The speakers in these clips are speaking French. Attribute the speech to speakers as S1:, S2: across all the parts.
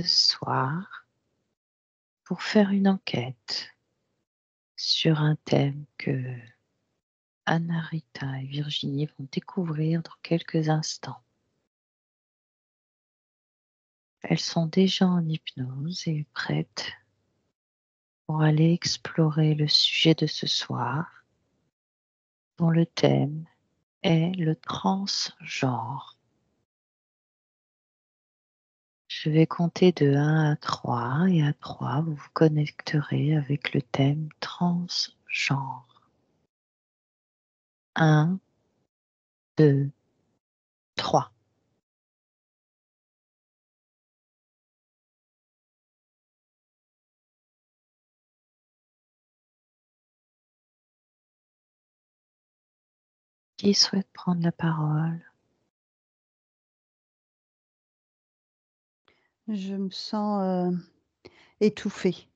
S1: soir pour faire une enquête sur un thème que Anna-Rita et Virginie vont découvrir dans quelques instants. Elles sont déjà en hypnose et prêtes pour aller explorer le sujet de ce soir, dont le thème est le transgenre. Je vais compter de 1 à 3 et à 3, vous vous connecterez avec le thème transgenre. 1, 2, 3. Qui souhaite prendre la parole?
S2: Je me sens étouffée.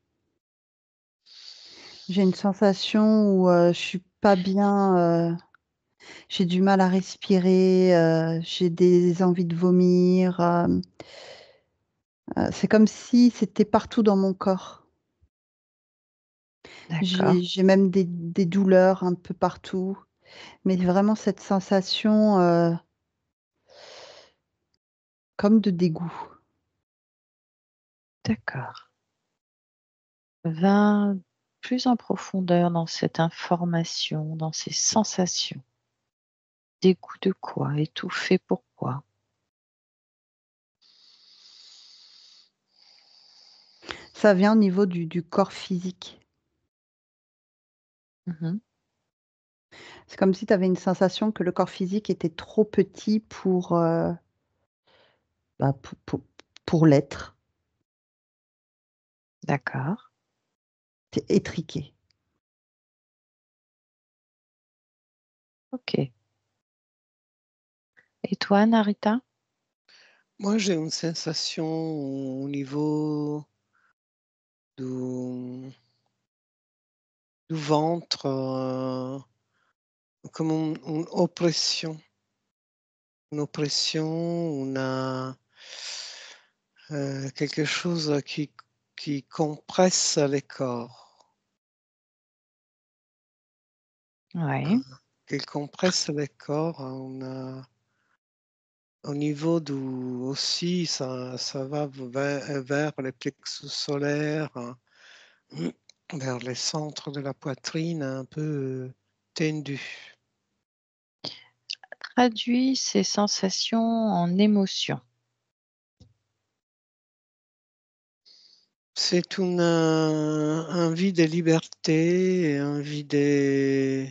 S2: J'ai une sensation où je suis pas bien, j'ai du mal à respirer, j'ai des envies de vomir, c'est comme si c'était partout dans mon corps.
S1: D'accord,
S2: J'ai même des douleurs un peu partout, mais vraiment cette sensation, comme de dégoût.
S1: d'accord. Va plus en profondeur dans cette information, dans ces sensations. Dégoût de quoi? Étouffé pourquoi?
S2: Ça vient au niveau du corps physique.
S1: Mmh.
S2: C'est comme si tu avais une sensation que le corps physique était trop petit bah, pour l'être.
S1: D'accord,
S2: Tu étriqué.
S1: OK. Et toi, Narita?
S3: Moi, j'ai une sensation au niveau du, du ventre, comme une oppression. Une oppression, quelque chose qui compresse les corps.
S1: Oui,
S3: Qui compresse les corps. Au niveau du aussi, ça va vers les plexus solaires, vers les centres de la poitrine un peu tendus.
S1: traduis ces sensations en émotions.
S3: C'est une envie de liberté, envie de,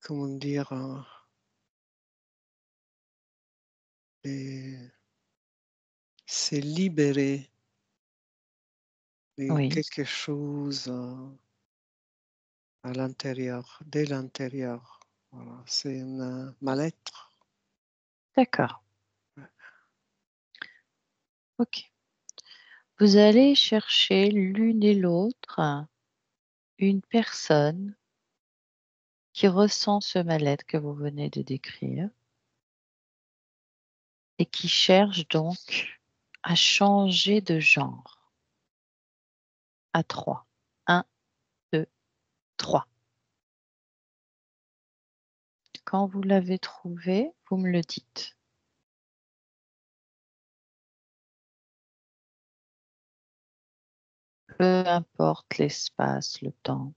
S3: comment dire, de se libérer de
S1: Oui,
S3: quelque chose à l'intérieur, dès l'intérieur. Voilà, c'est une mal-être.
S1: d'accord, OK. Vous allez chercher l'une et l'autre une personne qui ressent ce mal-être que vous venez de décrire et qui cherche donc à changer de genre à 3. 1, 2, 3. Quand vous l'avez trouvé, vous me le dites. Peu importe l'espace, le temps,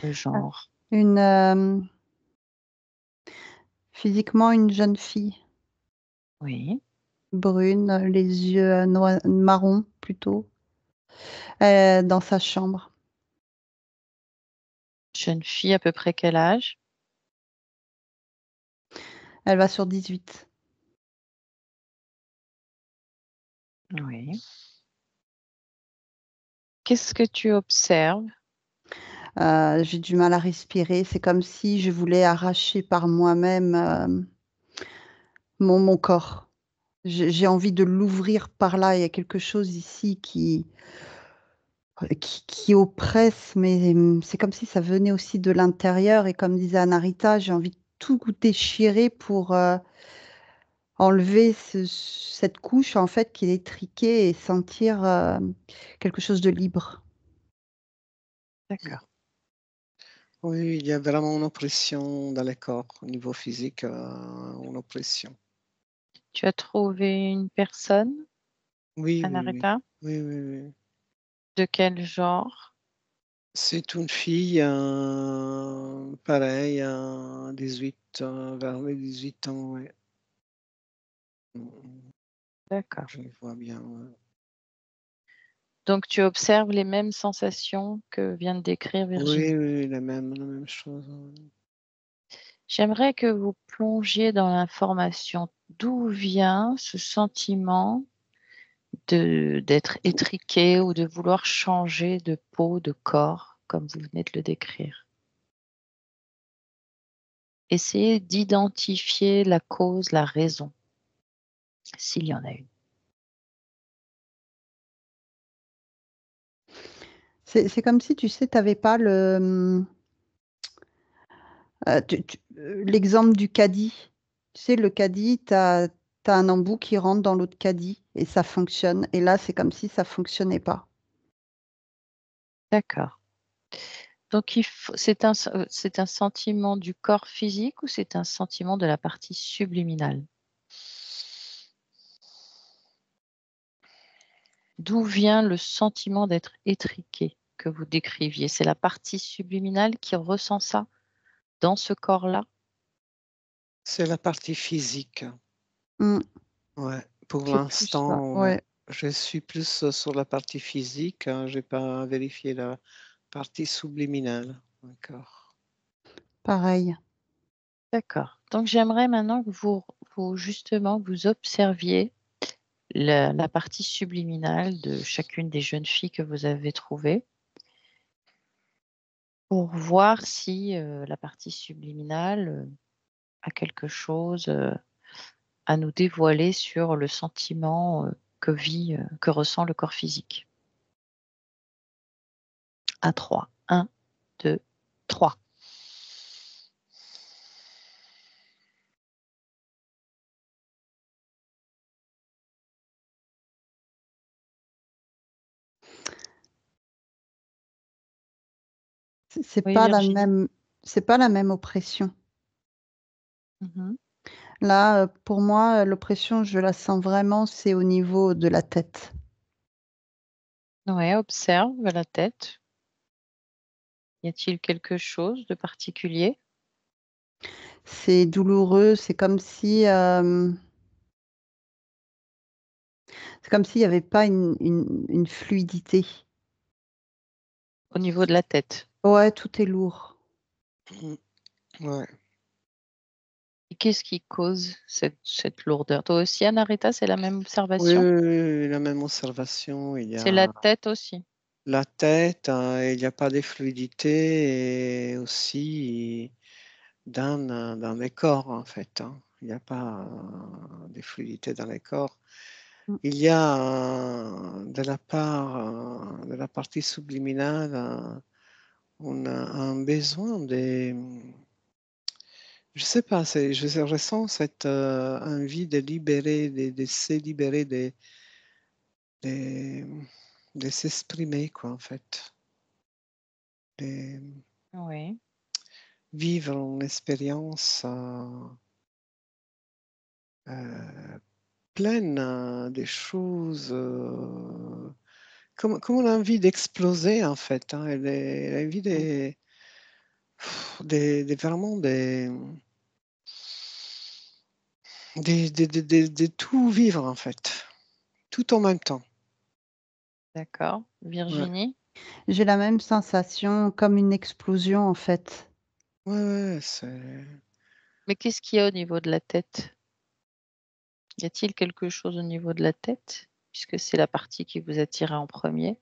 S1: le
S2: Ah.
S1: genre.
S2: Une, physiquement une jeune fille,
S1: Oui.
S2: brune, les yeux, marron plutôt, dans sa chambre.
S1: Jeune fille, à peu près quel âge?
S2: Elle va sur 18.
S1: Oui. Qu'est-ce que tu observes?
S2: J'ai du mal à respirer, c'est comme si je voulais arracher par moi-même, mon corps. J'ai envie de l'ouvrir par là, il y a quelque chose ici qui oppresse, mais c'est comme si ça venait aussi de l'intérieur et comme disait Anarita, j'ai envie de tout déchirer enlever cette couche en fait qui est étriquée et sentir quelque chose de libre.
S1: D'accord.
S3: Oui, il y a vraiment une oppression dans les corps, au niveau physique, une oppression.
S1: Tu as trouvé une personne,
S3: Oui, oui, oui.
S1: Anarita?
S3: Oui, oui, oui.
S1: De quel genre?
S3: C'est une fille, pareil, 18, vers les 18 ans, ouais.
S1: D'accord.
S3: Je le vois bien, ouais.
S1: Donc tu observes les mêmes sensations que vient de décrire
S3: Oui,
S1: Virginie.
S3: oui, la même chose, ouais.
S1: J'aimerais que vous plongiez dans l'information. D'où vient ce sentiment d'être étriqué ou de vouloir changer de peau, de corps, comme vous venez de le décrire? Essayez d'identifier la cause, la raison, s'il y en a une.
S2: C'est comme si, tu sais, tu avais pas l'exemple du caddie. Tu sais, le caddie, tu as un embout qui rentre dans l'autre caddie et ça fonctionne. Et là, c'est comme si ça fonctionnait pas.
S1: D'accord. Donc c'est un sentiment du corps physique ou c'est un sentiment de la partie subliminale? D'où vient le sentiment d'être étriqué que vous décriviez? C'est la partie subliminale qui ressent ça dans ce corps-là?
S3: C'est la partie physique.
S2: Mmh,
S3: Ouais, pour
S2: c'est plus ça,
S3: l'instant, ouais.
S2: ouais,
S3: Je suis plus sur la partie physique, j'ai pas vérifié la partie subliminale. D'accord.
S2: pareil.
S1: D'accord. Donc j'aimerais maintenant que justement, vous observiez la partie subliminale de chacune des jeunes filles que vous avez trouvées pour voir si la partie subliminale a quelque chose à nous dévoiler sur le sentiment que ressent le corps physique. À 3. 1, 2, 3. Oui, Virginie?
S2: C'est pas la même oppression.
S1: Mhm.
S2: Là, pour moi, l'oppression, je la sens vraiment, c'est au niveau de la tête.
S1: Ouais, observe la tête. Y a-t-il quelque chose de particulier?
S2: C'est douloureux, c'est comme s'il y avait pas une fluidité.
S1: Au niveau de la tête.
S2: Ouais, tout est lourd.
S3: Mmh. Ouais.
S1: Et qu'est-ce qui cause cette lourdeur? Toi aussi, Anarita, c'est la même
S3: Oui,
S1: observation?
S3: oui, oui, oui, la même observation. Il y
S1: C'est la
S3: a
S1: tête aussi.
S3: la tête, il y a pas de fluidité et aussi dans les corps, en fait, hein. Il y a pas, de fluidité dans les corps.
S2: Mmh.
S3: Il y a, de la part, de la partie subliminale, on a un besoin je sais pas, je ressens cette, envie de libérer, de se libérer, de de s'exprimer quoi, en fait. De
S1: Oui.
S3: vivre une expérience, pleine, des choses, comme on a envie d'exploser en fait, hein. Elle a envie
S1: Mmh.
S3: de vraiment de tout vivre en fait, tout en même temps.
S1: D'accord.
S3: Ouais.
S1: Virginie?
S2: J'ai la même sensation, comme une explosion, en fait.
S3: Ouais, ouais, c'est
S1: Mais qu'est-ce qu'il y a au niveau de la tête? Y a-t-il quelque chose au niveau de la tête? Puisque c'est la partie qui vous attirait en premier.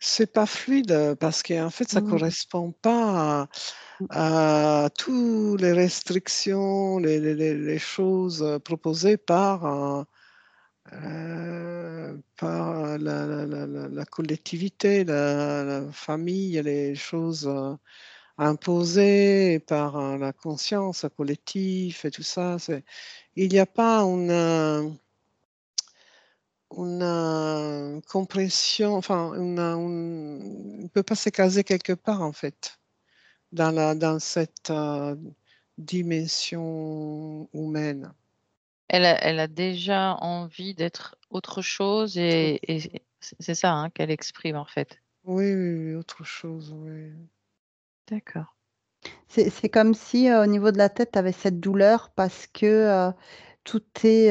S3: c'est pas fluide, parce qu'en fait, ça
S2: Mmh,
S3: correspond pas
S2: mmh.
S3: à tous les restrictions, les choses, proposées par la collectivité, la famille, les choses, imposée par la conscience collective et tout ça. Il n'y a pas une compréhension, enfin, on ne peut pas se caser quelque part en fait dans cette dimension humaine.
S1: Elle a déjà envie d'être autre chose et c'est ça hein, qu'elle exprime en fait.
S3: Oui, oui, oui, autre chose, oui.
S1: D'accord.
S2: C'est comme si au niveau de la tête, tu avais cette douleur parce que tout est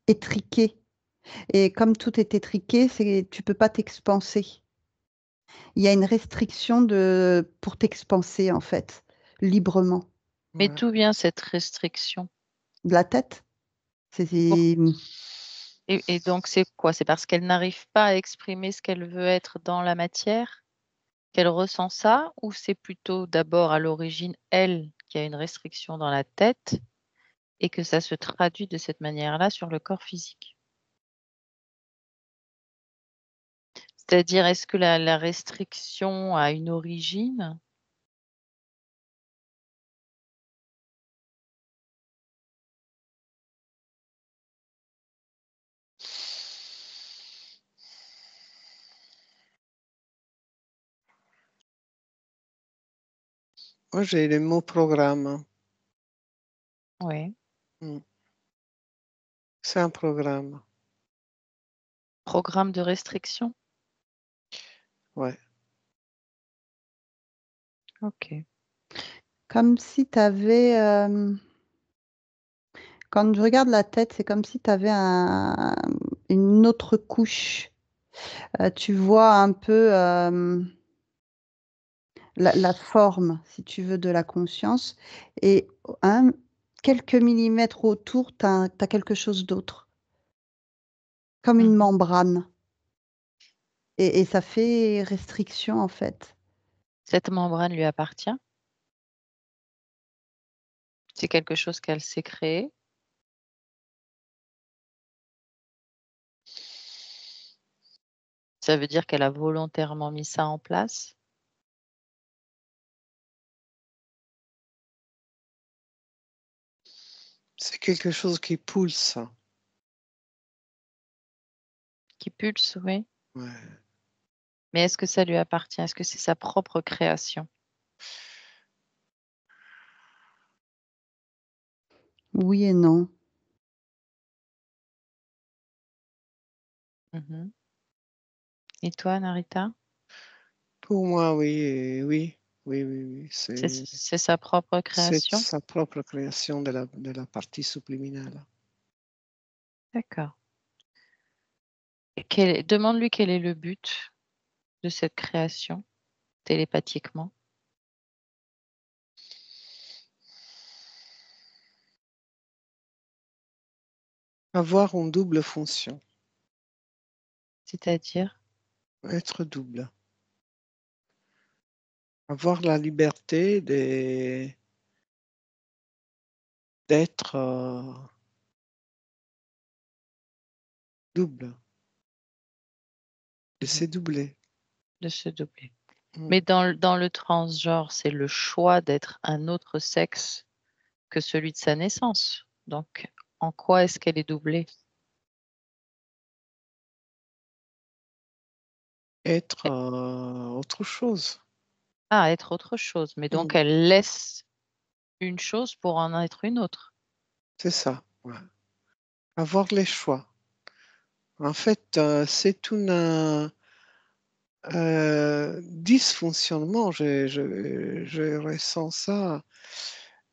S2: étriqué. Et comme tout est étriqué, tu peux pas t'expanser. Il y a une restriction pour t'expanser, en fait, librement.
S1: Mais
S3: Ouais.
S1: d'où vient cette restriction?
S2: De la tête, c'est
S1: Et donc c'est quoi? C'est parce qu'elle n'arrive pas à exprimer ce qu'elle veut être dans la matière qu'elle ressent ça? Ou c'est plutôt d'abord à l'origine, elle, qui a une restriction dans la tête et que ça se traduit de cette manière-là sur le corps physique? C'est-à-dire, est-ce que la restriction a une origine?
S3: Moi, j'ai le mot programme.
S1: Oui.
S3: Mm. C'est un programme.
S1: Programme de restriction?
S3: Ouais.
S1: OK.
S2: comme si tu avais... quand je regarde la tête, c'est comme si tu avais une autre couche. Tu vois un peu la forme, si tu veux, de la conscience. Et quelques millimètres autour, tu as quelque chose d'autre, comme une
S1: Mmh.
S2: membrane. Et ça fait restriction, en fait.
S1: Cette membrane lui appartient? C'est quelque chose qu'elle s'est créé? Ça veut dire qu'elle a volontairement mis ça en place?
S3: C'est quelque chose qui pulse.
S1: Qui pulse, oui.
S3: Ouais.
S1: Mais est-ce que ça lui appartient? Est-ce que c'est sa propre création?
S2: Oui et non.
S1: Mmh. Et toi, Narita?
S3: Pour moi, oui, oui, oui, oui, oui.
S1: C'est sa propre
S3: C'est
S1: création?
S3: sa propre création de la partie subliminale.
S1: D'accord. Et demande-lui quel est le but de cette création, télépathiquement.
S3: Avoir une double fonction,
S1: C'est-à-dire?
S3: être double. Avoir la liberté d'être double, de
S1: Mmh.
S3: se doubler.
S1: De se doubler.
S3: Mm.
S1: Mais dans le transgenre, c'est le choix d'être un autre sexe que celui de sa naissance. Donc, en quoi est-ce qu'elle est doublée?
S3: Être autre chose.
S1: Ah, être autre chose. Mais
S3: Mm.
S1: donc, elle laisse une chose pour en être une autre.
S3: C'est ça. Ouais. Avoir les choix. En fait, c'est un dysfonctionnement. Je ressens ça.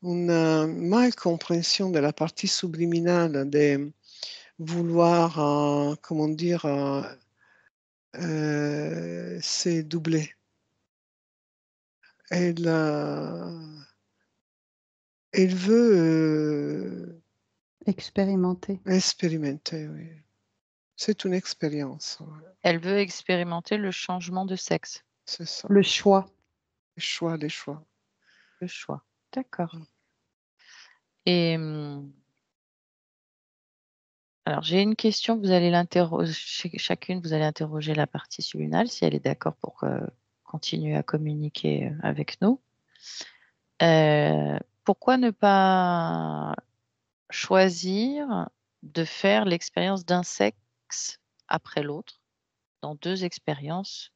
S3: Une mal compréhension de la partie subliminale de vouloir, comment dire, c'est doublé. Elle, elle veut
S2: Expérimenter.
S3: expérimenter, oui. C'est une expérience, ouais.
S1: Elle veut expérimenter le changement de sexe,
S3: C'est ça.
S2: Le choix.
S3: Les choix, les choix.
S1: le choix. D'accord. Et alors, j'ai une question. Vous allez l'interroger, chacune, vous allez interroger la partie subliminale si elle est d'accord pour continuer à communiquer avec nous. Pourquoi ne pas choisir de faire l'expérience d'un sexe après l'autre dans 2 expériences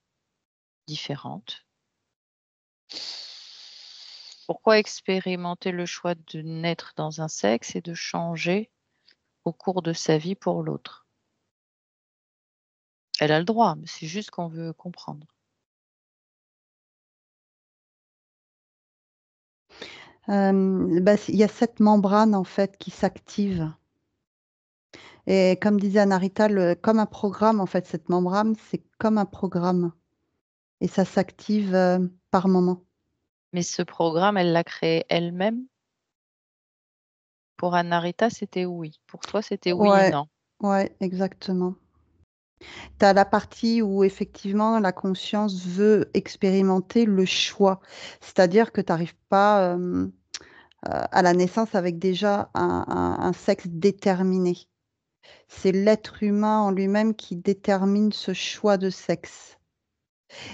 S1: différentes? Pourquoi expérimenter le choix de naître dans un sexe et de changer au cours de sa vie pour l'autre? Elle a le droit, mais c'est juste qu'on veut comprendre.
S2: Il y a cette membrane, en fait, qui s'active et comme disait Anarita, comme un programme, en fait, cette membrane, c'est comme un programme et ça s'active, par moment.
S1: Mais ce programme, elle l'a créé elle-même? Pour Anarita, c'était oui. Pour toi, c'était oui et
S2: Ouais,
S1: non.
S2: ouais, exactement. Tu as la partie où effectivement la conscience veut expérimenter le choix. C'est-à-dire que tu arrives pas, à la naissance avec déjà un sexe déterminé. C'est l'être humain en lui-même qui détermine ce choix de sexe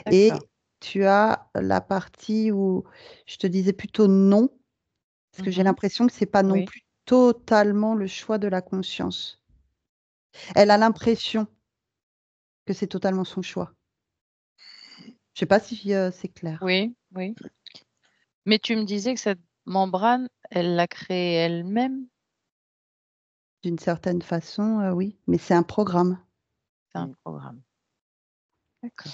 S1: D'accord.
S2: et tu as la partie où je te disais plutôt non, parce que j'ai
S1: Mmh.
S2: l'impression que c'est pas non
S1: Oui.
S2: plus totalement le choix de la conscience. Elle a l'impression que c'est totalement son choix. Je sais pas si, c'est clair.
S1: Oui, oui. Mais tu me disais que cette membrane, elle l'a créée elle-même?
S2: D'une certaine façon, oui, mais c'est un programme.
S1: C'est un
S3: Mmh.
S1: programme. D'accord.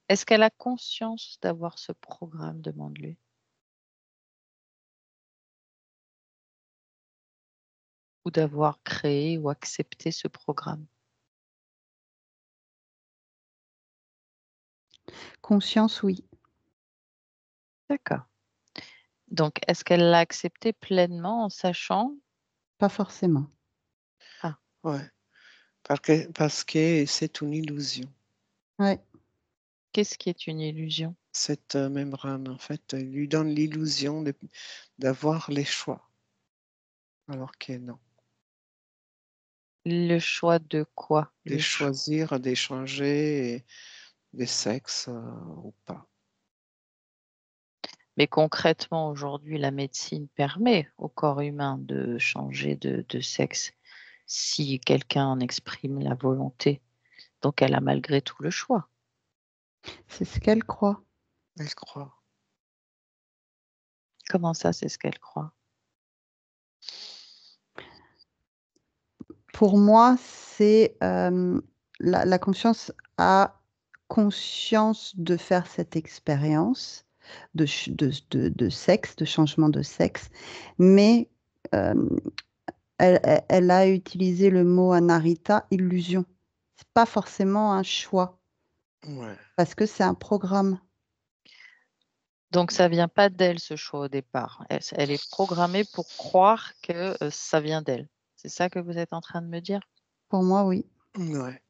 S1: Est-ce qu'elle a conscience d'avoir ce programme? Demande-lui. Ou d'avoir créé ou accepté ce programme?
S2: Conscience, oui,
S1: D'accord. Donc est-ce qu'elle l'a accepté pleinement en sachant?
S2: pas forcément.
S1: Ah,
S3: Ouais, parce que c'est une illusion.
S2: Ouais,
S1: qu'est-ce qui est une illusion?
S3: Cette membrane, en fait, lui donne l'illusion d'avoir les choix, alors que non.
S1: Le choix de quoi?
S3: De choisir, d'échanger des sexes ou pas.
S1: Mais concrètement, aujourd'hui, la médecine permet au corps humain de changer de sexe si quelqu'un en exprime la volonté. Donc elle a malgré tout le choix.
S2: c'est ce qu'elle croit.
S3: Elle croit.
S1: Comment ça, c'est ce qu'elle croit?
S2: Pour moi, c'est, la conscience a conscience de faire cette expérience de sexe, de changement de sexe, mais, hem, elle a utilisé le mot Anahita, illusion. C'est pas forcément un choix,
S3: Ouais.
S2: parce que c'est un programme.
S1: Donc ça vient pas d'elle ce choix au départ. Elle est programmée pour croire que, ça vient d'elle. C'est ça que vous êtes en train de me dire?
S2: Pour moi, oui.
S3: Ouais.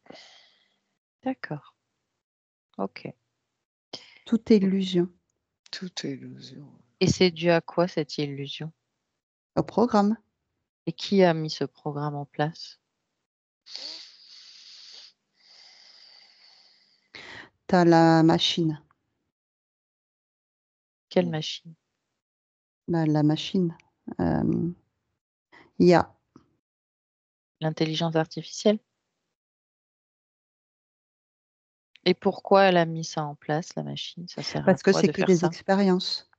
S1: D'accord, OK.
S2: Tout est illusion.
S3: Tout est illusion.
S1: Et c'est dû à quoi cette illusion?
S2: Au programme.
S1: Et qui a mis ce programme en place?
S2: Tu as la machine.
S1: Quelle
S3: Mmh.
S1: machine?
S2: Bah, la machine, hem, IA.
S1: L'intelligence artificielle? Et pourquoi elle a mis ça en place, la machine? Ça sert à
S2: Parce que
S1: quoi
S2: c'est
S1: de
S2: que
S1: faire
S2: des
S1: ça?
S2: expériences.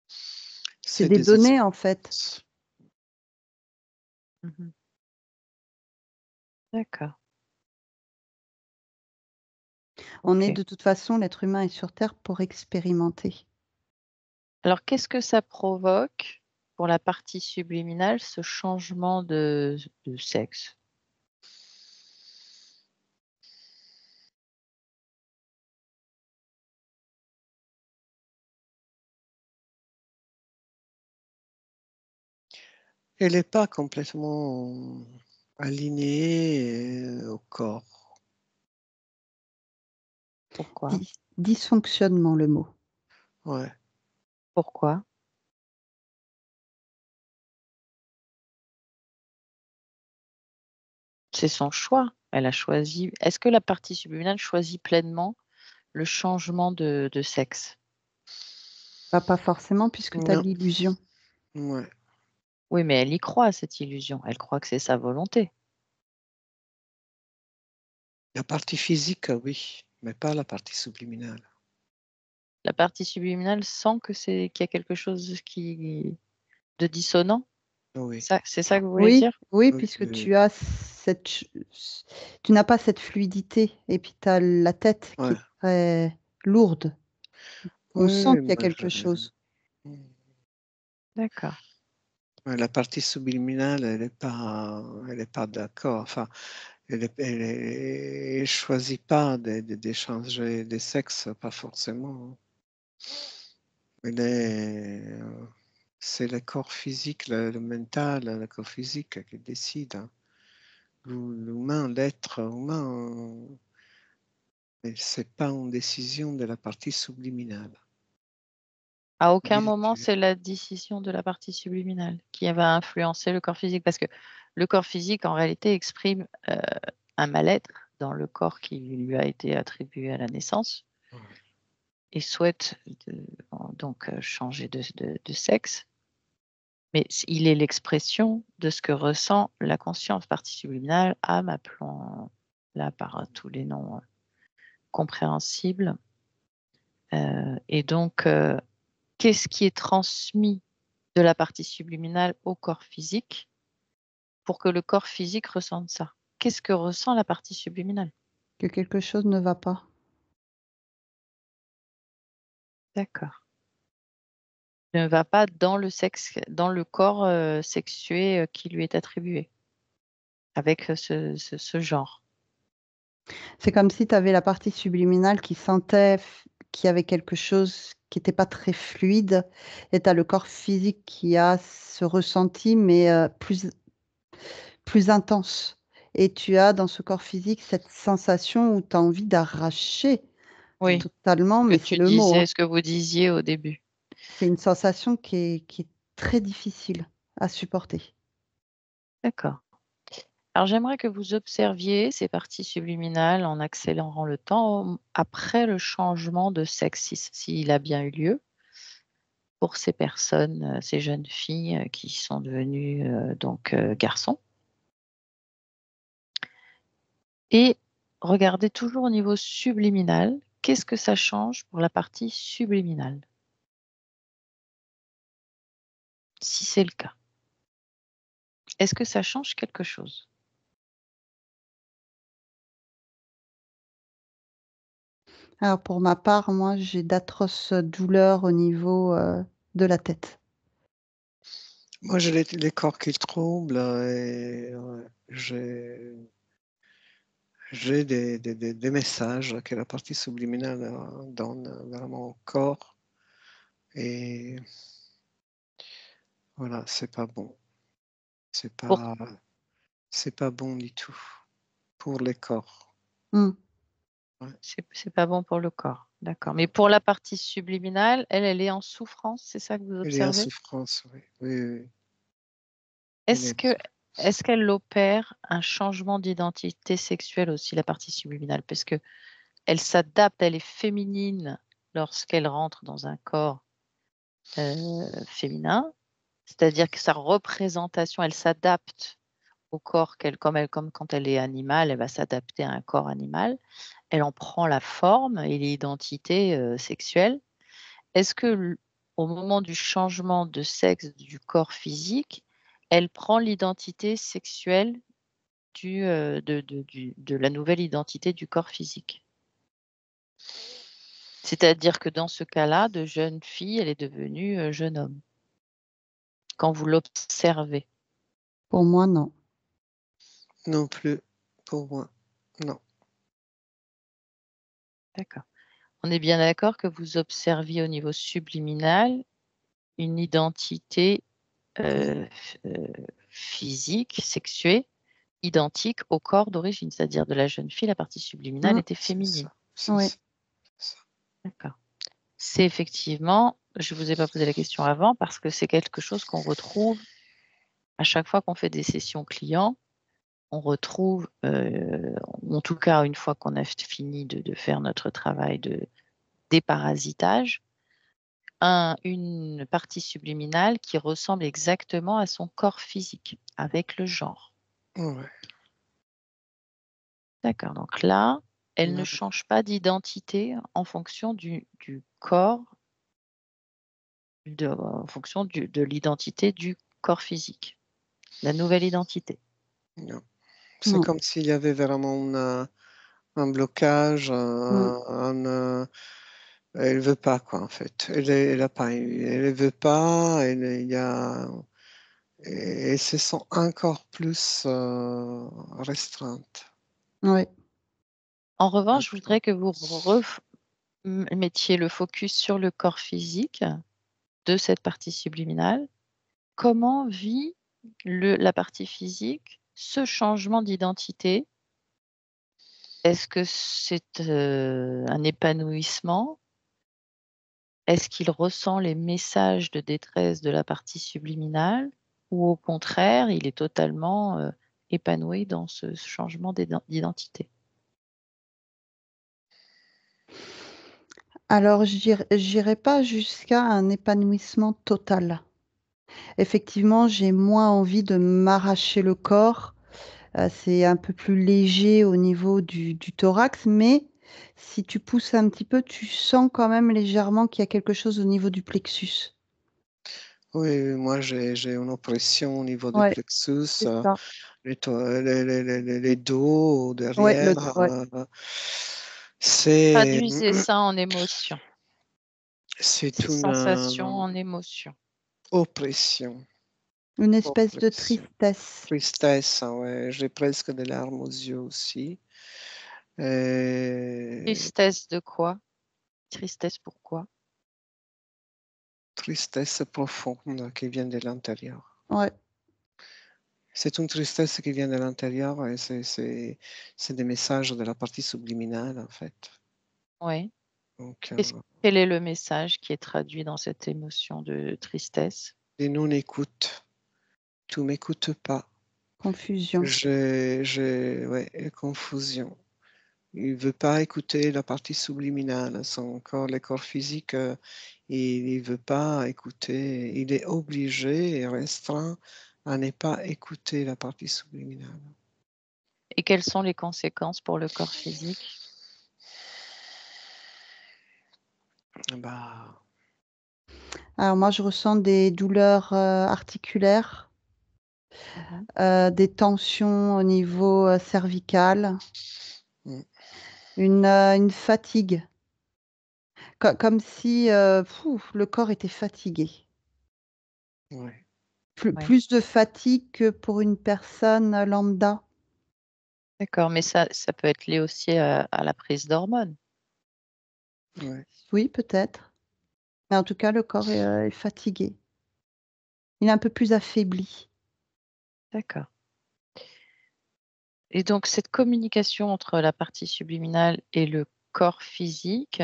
S2: C'est
S3: C'est
S2: des
S3: des
S2: données, en fait.
S3: expériences.
S1: Mmh. D'accord,
S2: On est
S1: OK.
S2: de toute façon, l'être humain est sur terre pour expérimenter.
S1: Alors qu'est-ce que ça provoque pour la partie subliminale, ce changement de sexe?
S3: Elle n'est pas complètement alignée au corps.
S1: Pourquoi?
S2: Dysfonctionnement, le mot.
S3: Ouais.
S1: Pourquoi? C'est son choix. Elle a choisi. Est-ce que la partie subliminale choisit pleinement le changement de sexe?
S2: Pas forcément puisque tu as
S3: Non,
S2: l'illusion.
S3: ouais.
S1: Oui, mais elle y croit à cette illusion. Elle croit que c'est sa volonté.
S3: La partie physique, oui, mais pas la partie subliminale.
S1: La partie subliminale sent qu'il y a quelque chose de dissonant.
S3: Oui,
S1: C'est ça que vous voulez
S2: Oui,
S1: dire?
S2: oui,
S3: oui,
S2: puisque
S3: oui,
S2: tu n'as pas cette fluidité et puis tu as la tête qui
S3: ouais.
S2: est très lourde. On sent
S3: Oui,
S2: qu'il y a
S3: moi,
S2: quelque chose.
S1: D'accord.
S3: la partie subliminale, elle est pas d'accord. Enfin, elle choisit pas d'échanger des sexes, pas forcément. Elle est, c'est le corps physique, le mental, le corps physique qui décide, hein. L'humain, l'être humain, c'est pas une décision de la partie subliminale.
S1: À aucun
S3: Bien
S1: moment,
S3: sûr.
S1: c'est la décision de la partie subliminale qui va influencer le corps physique, parce que le corps physique, en réalité, exprime un mal-être dans le corps qui lui a été attribué à la naissance
S3: Ouais.
S1: et souhaite donc changer de sexe. Mais il est l'expression de ce que ressent la conscience, partie subliminale, âme, appelons là par tous les noms compréhensibles. Et donc, qu'est-ce qui est transmis de la partie subliminale au corps physique pour que le corps physique ressente ça? Qu'est-ce que ressent la partie subliminale?
S2: Que quelque chose ne va pas.
S1: D'accord. Ne va pas dans le sexe, dans le corps sexué qui lui est attribué, avec ce genre.
S2: C'est comme si tu avais la partie subliminale qui sentait qu'il y avait quelque chose qui était pas très fluide et tu as le corps physique qui a ce ressenti mais plus intense et tu as dans ce corps physique cette sensation où tu as envie d'arracher
S1: Oui,
S2: totalement,
S1: que
S2: mais c'est
S1: tu
S2: le mot, hein.
S1: disais, ce que vous disiez au début.
S2: C'est une sensation qui est très difficile à supporter.
S1: D'accord. Alors, j'aimerais que vous observiez ces parties subliminales en accélérant le temps après le changement de sexe, s'il a bien eu lieu, pour ces personnes, ces jeunes filles qui sont devenues donc garçons. Et regardez toujours au niveau subliminal, qu'est-ce que ça change pour la partie subliminale, si c'est le cas? Est-ce que ça change quelque chose?
S2: Alors pour ma part, moi, j'ai d'atroces douleurs au niveau, de la tête.
S3: Moi, j'ai les corps qui tremblent et ouais, j'ai des messages que la partie subliminale donne vers mon corps et voilà, c'est pas bon. C'est
S1: Pour
S3: pas, c'est pas bon du tout pour les corps.
S2: Mmh.
S3: Ouais.
S1: c'est pas bon pour le corps, d'accord. Mais pour la partie subliminale, elle est en souffrance, c'est ça que vous
S3: Elle est en
S1: observez?
S3: souffrance, oui. Oui, oui, oui. Elle
S1: Est-ce
S3: est en
S1: que
S3: souffrance.
S1: est-ce qu'elle opère un changement d'identité sexuelle aussi, la partie subliminale? Parce que elle s'adapte, elle est féminine lorsqu'elle rentre dans un corps, féminin, c'est-à-dire que sa représentation, elle s'adapte au corps comme quand elle est animale, elle va s'adapter à un corps animal. Elle en prend la forme et l'identité, sexuelle. Est-ce que au moment du changement de sexe du corps physique, elle prend l'identité sexuelle de la nouvelle identité du corps physique? C'est-à-dire que dans ce cas-là, de jeune fille, elle est devenue, jeune homme, quand vous l'observez?
S2: Pour moi, non.
S3: Non plus pour moi. Non.
S1: D'accord. On est bien d'accord que vous observiez au niveau subliminal une identité, f physique, sexuée, identique au corps d'origine, c'est-à-dire de la jeune fille, la partie subliminale
S2: Mmh.
S1: était
S3: C'est
S1: féminine.
S3: ça. C'est
S2: Oui.
S3: ça. C'est ça.
S1: D'accord. C'est effectivement je ne vous ai pas posé la question avant parce que c'est quelque chose qu'on retrouve à chaque fois qu'on fait des sessions clients. on retrouve, en tout cas une fois qu'on a fini de faire notre travail de déparasitage, une partie subliminale qui ressemble exactement à son corps physique, avec le genre.
S3: Ouais.
S1: D'accord, donc là, elle ne
S3: Ouais.
S1: change pas d'identité en fonction du corps, en fonction de l'identité du corps physique, la nouvelle identité.
S3: Non. C'est
S2: Non.
S3: comme s'il y avait vraiment un blocage, elle veut pas quoi en fait. Elle a pas, elle veut pas. Il y a, et elle se sent encore plus restreinte.
S2: Oui.
S1: En revanche, je voudrais que vous mettiez le focus sur le corps physique de cette partie subliminale. Comment vit la partie physique ce changement d'identité? Est-ce que c'est un épanouissement? Est-ce qu'il ressent les messages de détresse de la partie subliminale? Ou au contraire, il est totalement épanoui dans ce changement d'identité?
S2: Alors, j'irai pas jusqu'à un épanouissement total. Effectivement, j'ai moins envie de m'arracher le corps. C'est un peu plus léger au niveau du thorax, mais si tu pousses un petit peu, tu sens quand même légèrement qu'il y a quelque chose au niveau du plexus.
S3: Oui, oui, moi j'ai une oppression au niveau du
S2: Ouais,
S3: plexus,
S2: c'est ça.
S3: les dos
S2: Ouais,
S3: derrière.
S2: ouais.
S3: C'est
S1: Traduisez ça en émotion,
S3: c'est
S1: ces
S3: une
S1: sensations en émotion.
S3: oppression,
S2: Une espèce de
S3: oppression.
S2: tristesse.
S3: Tristesse, hein, ouais, j'ai presque des larmes aux yeux aussi. Et
S1: Tristesse de quoi? Tristesse pourquoi?
S3: tristesse profonde qui vient de l'intérieur.
S2: Ouais.
S3: C'est une tristesse qui vient de l'intérieur et c'est des messages de la partie subliminale en fait.
S1: Oui.
S3: Donc,
S1: Quel est le message qui est traduit dans cette émotion de tristesse?
S3: des non-écoute. Tu m'écoutes pas.
S2: Confusion.
S3: Ouais, et confusion. Il veut pas écouter la partie subliminale, son corps, le corps physique, il veut pas écouter. Il est obligé et restreint à ne pas écouter la partie subliminale.
S1: Et quelles sont les conséquences pour le corps physique?
S3: Bah,
S2: Alors moi, je ressens des douleurs articulaires,
S1: Mhm.
S2: des tensions au niveau cervical,
S3: mm,
S2: une fatigue, comme si le corps était fatigué.
S3: ouais,
S1: Oui,
S2: Plus de fatigue que pour une personne lambda.
S1: d'accord, mais ça peut être lié aussi à la prise d'hormones.
S3: ouais.
S2: Oui, peut-être. Mais en tout cas, le corps est fatigué. Il est un peu plus affaibli.
S1: D'accord. Et donc, cette communication entre la partie subliminale et le corps physique,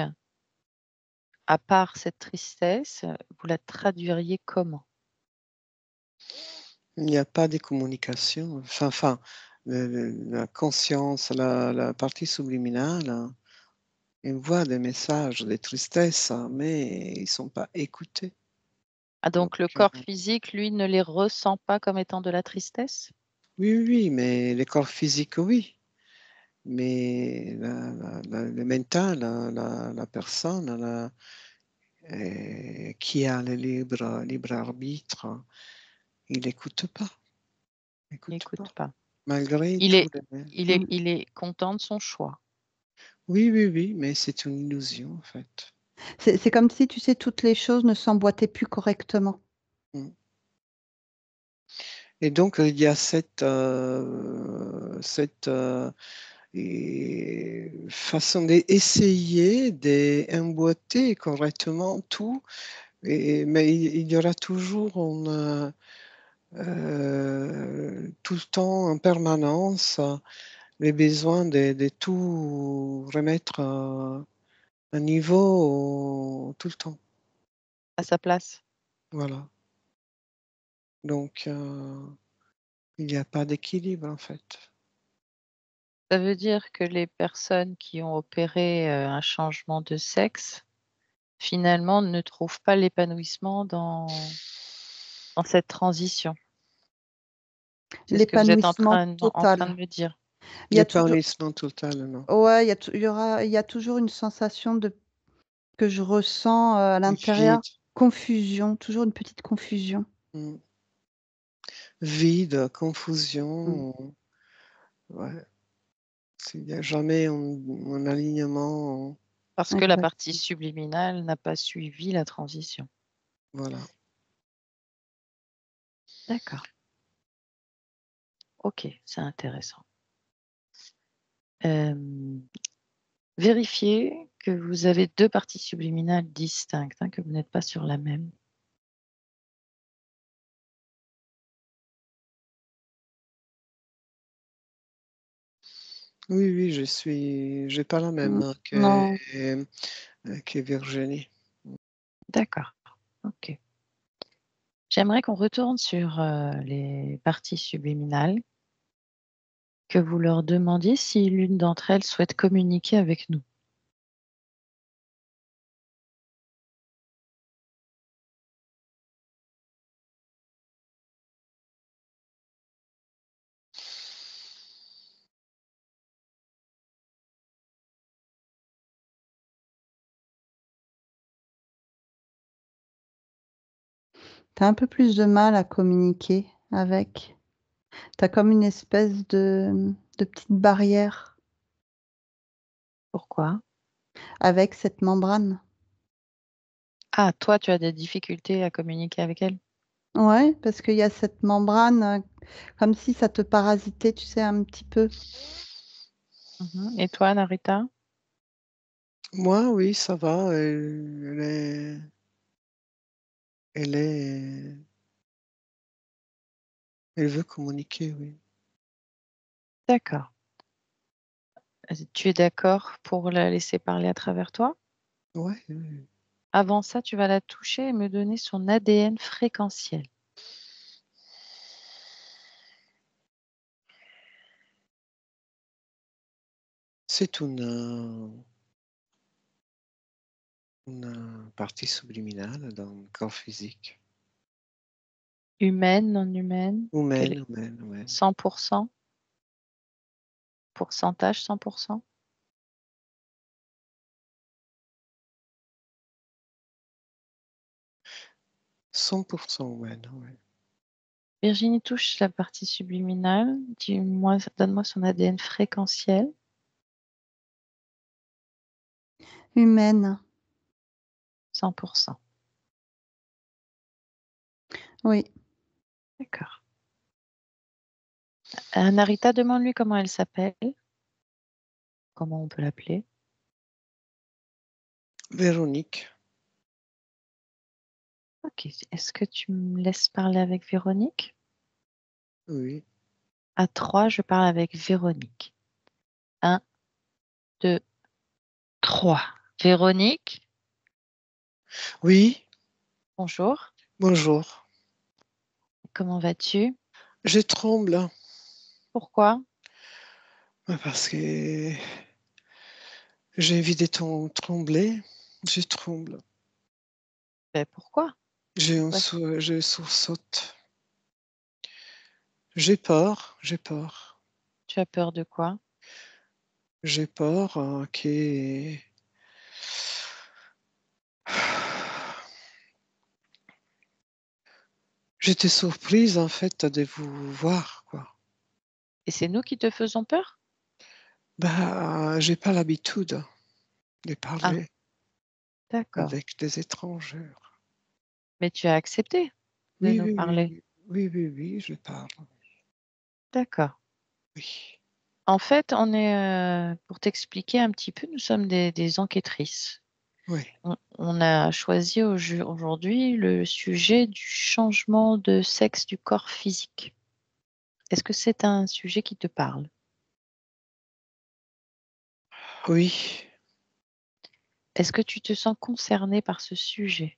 S1: à part cette tristesse, vous la traduiriez comment?
S3: Il n'y a pas de communication. Enfin, la conscience, la partie subliminale, hein, ils voient des messages de tristesse, hein, mais ils ne sont pas écoutés.
S1: Ah,
S3: Donc,
S1: donc le corps physique, lui, ne les ressent pas comme étant de la tristesse?
S3: oui, oui, oui, mais les corps physiques, oui. Mais le mental, la personne qui a le libre arbitre, il n'écoute pas.
S1: Il
S3: Écoute pas.
S1: n'écoute pas.
S3: Malgré
S1: Il
S3: tout
S1: est,
S3: les...
S2: Mm.
S1: il est content de son choix.
S3: Oui, oui, oui, mais c'est une illusion en fait.
S2: C'est comme si, tu sais, toutes les choses ne s'emboîtaient plus correctement.
S3: Mm. Et donc, il y a façon d'essayer d'emboîter correctement tout, mais il y aura toujours tout le temps, en permanence, les besoins de tout remettre à niveau tout le temps.
S1: À sa place.
S3: Voilà. Donc, il n'y a pas d'équilibre en fait.
S1: Ça veut dire que les personnes qui ont opéré un changement de sexe, finalement, ne trouvent pas l'épanouissement dans cette transition. C'est ce que vous êtes
S2: L'épanouissement
S1: en train de
S2: total.
S1: me dire.
S2: Il y a toujours,
S3: L'épanouissement total, non.
S2: ouais, il y a toujours une sensation que je ressens à l'intérieur,
S3: Vide.
S2: confusion, toujours une petite confusion.
S3: Mm. Vide,
S2: Mm.
S3: confusion. Ouais. Il n'y a jamais un alignement.
S1: Parce que la
S2: Exact.
S1: partie subliminale n'a pas suivi la transition.
S3: Voilà.
S1: D'accord. Ok, c'est intéressant. Vérifiez que vous avez deux parties subliminales distinctes, que vous n'êtes pas sur la même.
S3: Oui, j'ai pas la même
S2: Non.
S3: que Virginie.
S1: D'accord. Ok. J'aimerais qu'on retourne sur les parties subliminales, que vous leur demandiez si l'une d'entre elles souhaite communiquer avec nous.
S2: Tu as un peu plus de mal à communiquer avec. Tu as comme une espèce de petite barrière
S1: Pourquoi?
S2: avec cette membrane.
S1: Ah, toi, tu as des difficultés à communiquer avec elle?
S2: Ouais, parce qu'il y a cette membrane, comme si ça te parasitait, tu sais, un petit peu.
S1: Mhm. Et toi, Narita?
S3: Moi, oui, ça va. Elle est, elle veut communiquer, oui.
S1: D'accord. Tu es d'accord pour la laisser parler à travers toi?
S3: Ouais, oui.
S1: Avant ça, tu vas la toucher et me donner son ADN fréquentiel.
S3: C'est une partie subliminale dans le corps physique.
S1: Humaine, non humaine? Quel est
S3: Humaine, humaine, humaine.
S1: 100%? Pourcentage 100%?
S3: 100% humaine, oui.
S1: Virginie touche la partie subliminale. Dis-moi, donne-moi son ADN fréquentiel.
S2: Humaine.
S1: 100%.
S2: Oui.
S1: D'accord. Narita, demande-lui comment elle s'appelle. Comment on peut l'appeler?
S3: Véronique,
S1: Ok. Est-ce que tu me laisses parler avec Véronique?
S3: oui.
S1: À 3, je parle avec Véronique. 1, 2, 3. Véronique,
S3: Oui,
S1: bonjour.
S3: bonjour.
S1: Comment vas-tu?
S3: Je tremble
S1: Pourquoi?
S3: parce que j'ai envie de trembler. Je tremble.
S1: Ben, pourquoi? Ouais.
S3: Je sursaute. J'ai peur, j'ai peur.
S1: Tu as peur de quoi?
S3: J'ai peur que j'étais surprise en fait de vous voir, quoi.
S1: Et c'est nous qui te faisons peur?
S3: Bah, j'ai pas l'habitude de
S1: Ah,
S3: parler
S1: d'accord.
S3: avec des étrangers.
S1: Mais tu as accepté de
S3: Oui,
S1: nous
S3: oui, oui,
S1: parler.
S3: oui, oui, oui, oui, je parle.
S1: D'accord.
S3: Oui,
S1: En fait, pour t'expliquer un petit peu, nous sommes des enquêtrices.
S3: oui.
S1: On a choisi aujourd'hui le sujet du changement de sexe du corps physique. Est-ce que c'est un sujet qui te parle?
S3: Oui,
S1: Est-ce que tu te sens concerné par ce sujet?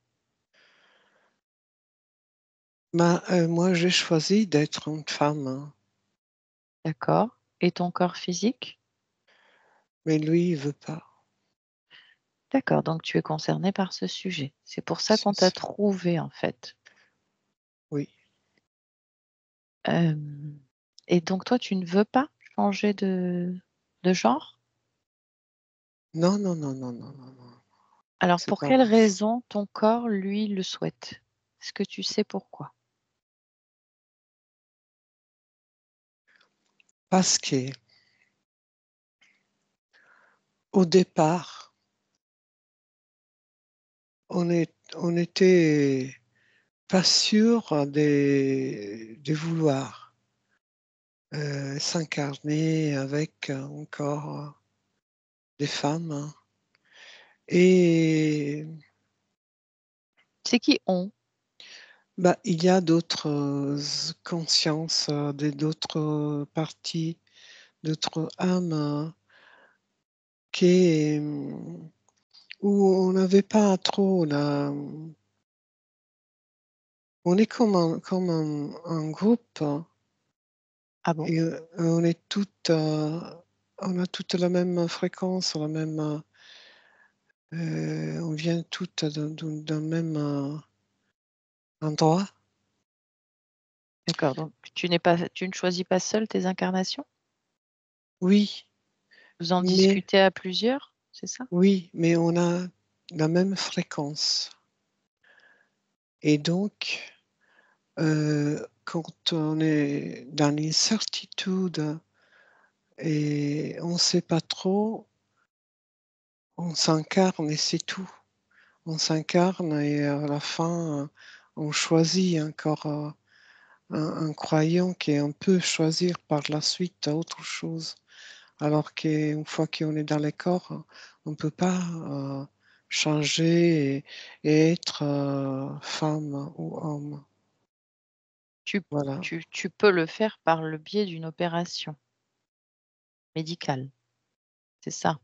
S3: bah, moi j'ai choisi d'être une femme, hein.
S1: D'accord. Et ton corps physique?
S3: Mais lui, il veut pas.
S1: D'accord, donc tu es concerné par ce sujet. C'est pour ça qu'on
S3: C'est
S1: t'a
S3: ça.
S1: trouvé, en fait.
S3: Oui.
S1: Euh, et donc, toi, tu ne veux pas changer de genre?
S3: Non, non, non, non, non, non, non.
S1: Alors,
S3: C'est
S1: pour
S3: pas
S1: quelle
S3: possible.
S1: raison ton corps, lui, le souhaite? Est-ce que tu sais pourquoi?
S3: Parce que au départ, on était pas sûr de vouloir s'incarner avec encore des femmes, hein. Et
S1: C'est qui on?
S3: bah, il y a d'autres consciences, d'autres parties, d'autres âmes qui, où on n'avait pas trop la. On est comme un groupe, hein,
S1: Ah bon?
S3: et on est toutes, on a toute la même fréquence, la même, on vient toutes d'un même endroit.
S1: D'accord, donc tu ne choisis pas seul tes incarnations?
S3: Oui,
S1: Vous en
S3: mais
S1: discutez à plusieurs, c'est ça?
S3: oui, mais on a la même fréquence. Et donc, quand on est dans l'incertitude et on ne sait pas trop, on s'incarne et c'est tout. On s'incarne et à la fin, on choisit encore un croyant qui on peut choisir par la suite autre chose. Alors qu'une fois qu'on est dans les corps, on ne peut pas changer et être femme ou homme.
S1: Tu,
S3: Voilà,
S1: tu peux le faire par le biais d'une opération médicale, c'est ça?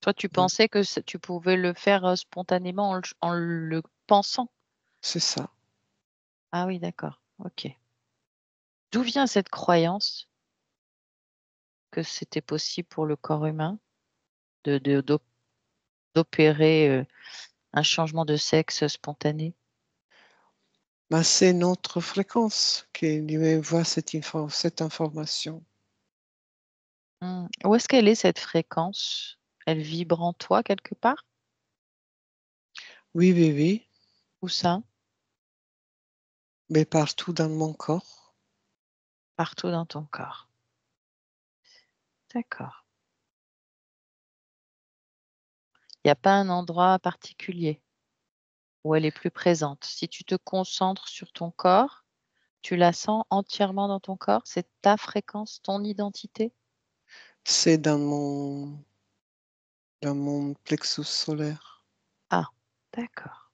S1: Toi, tu
S3: ouais,
S1: pensais que tu pouvais le faire spontanément en le pensant?
S3: c'est ça.
S1: Ah oui, d'accord, ok. D'où vient cette croyance que c'était possible pour le corps humain d'opérer un changement de sexe spontané?
S3: Ben, c'est notre fréquence qui lui voit cette information.
S1: Où est-ce qu'elle est cette fréquence? Elle vibre en toi quelque part?
S3: Oui, oui, oui,
S1: Où ça?
S3: mais partout dans mon corps.
S1: Partout dans ton corps. D'accord. Il n'y a pas un endroit particulier où elle est plus présente. Si tu te concentres sur ton corps, tu la sens entièrement dans ton corps? C'est ta fréquence, ton identité?
S3: C'est dans mon plexus solaire.
S1: Ah, d'accord.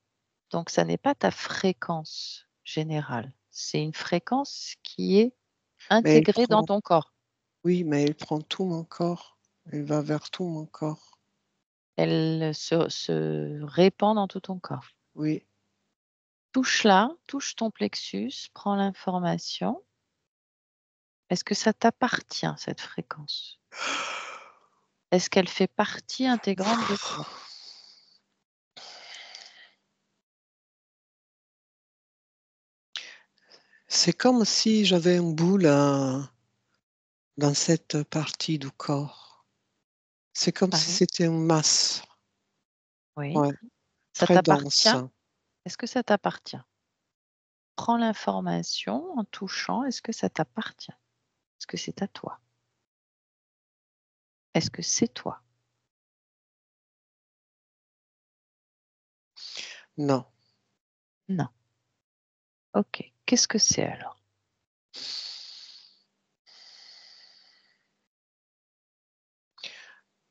S1: Donc, ça n'est pas ta fréquence générale. C'est une fréquence qui est
S3: Mais elle
S1: intégrée dans
S3: prend,
S1: ton corps.
S3: oui, mais elle prend tout mon corps. Elle va vers tout mon corps.
S1: Elle se répand dans tout ton corps.
S3: Oui.
S1: Touche-la, touche ton plexus, prends l'information. Est-ce que ça t'appartient, cette fréquence? Est-ce qu'elle fait partie intégrante de toi?
S3: C'est comme si j'avais une boule dans cette partie du corps. C'est comme
S1: Ah
S3: si
S1: oui,
S3: c'était une masse,
S1: oui.
S3: ouais,
S1: Ça
S3: très
S1: t'appartient?
S3: dense.
S1: Est-ce que ça t'appartient? Prends l'information en touchant. Est-ce que ça t'appartient? Est-ce que c'est à toi? Est-ce que c'est toi?
S3: Non,
S1: Non. Ok. Qu'est-ce que c'est alors?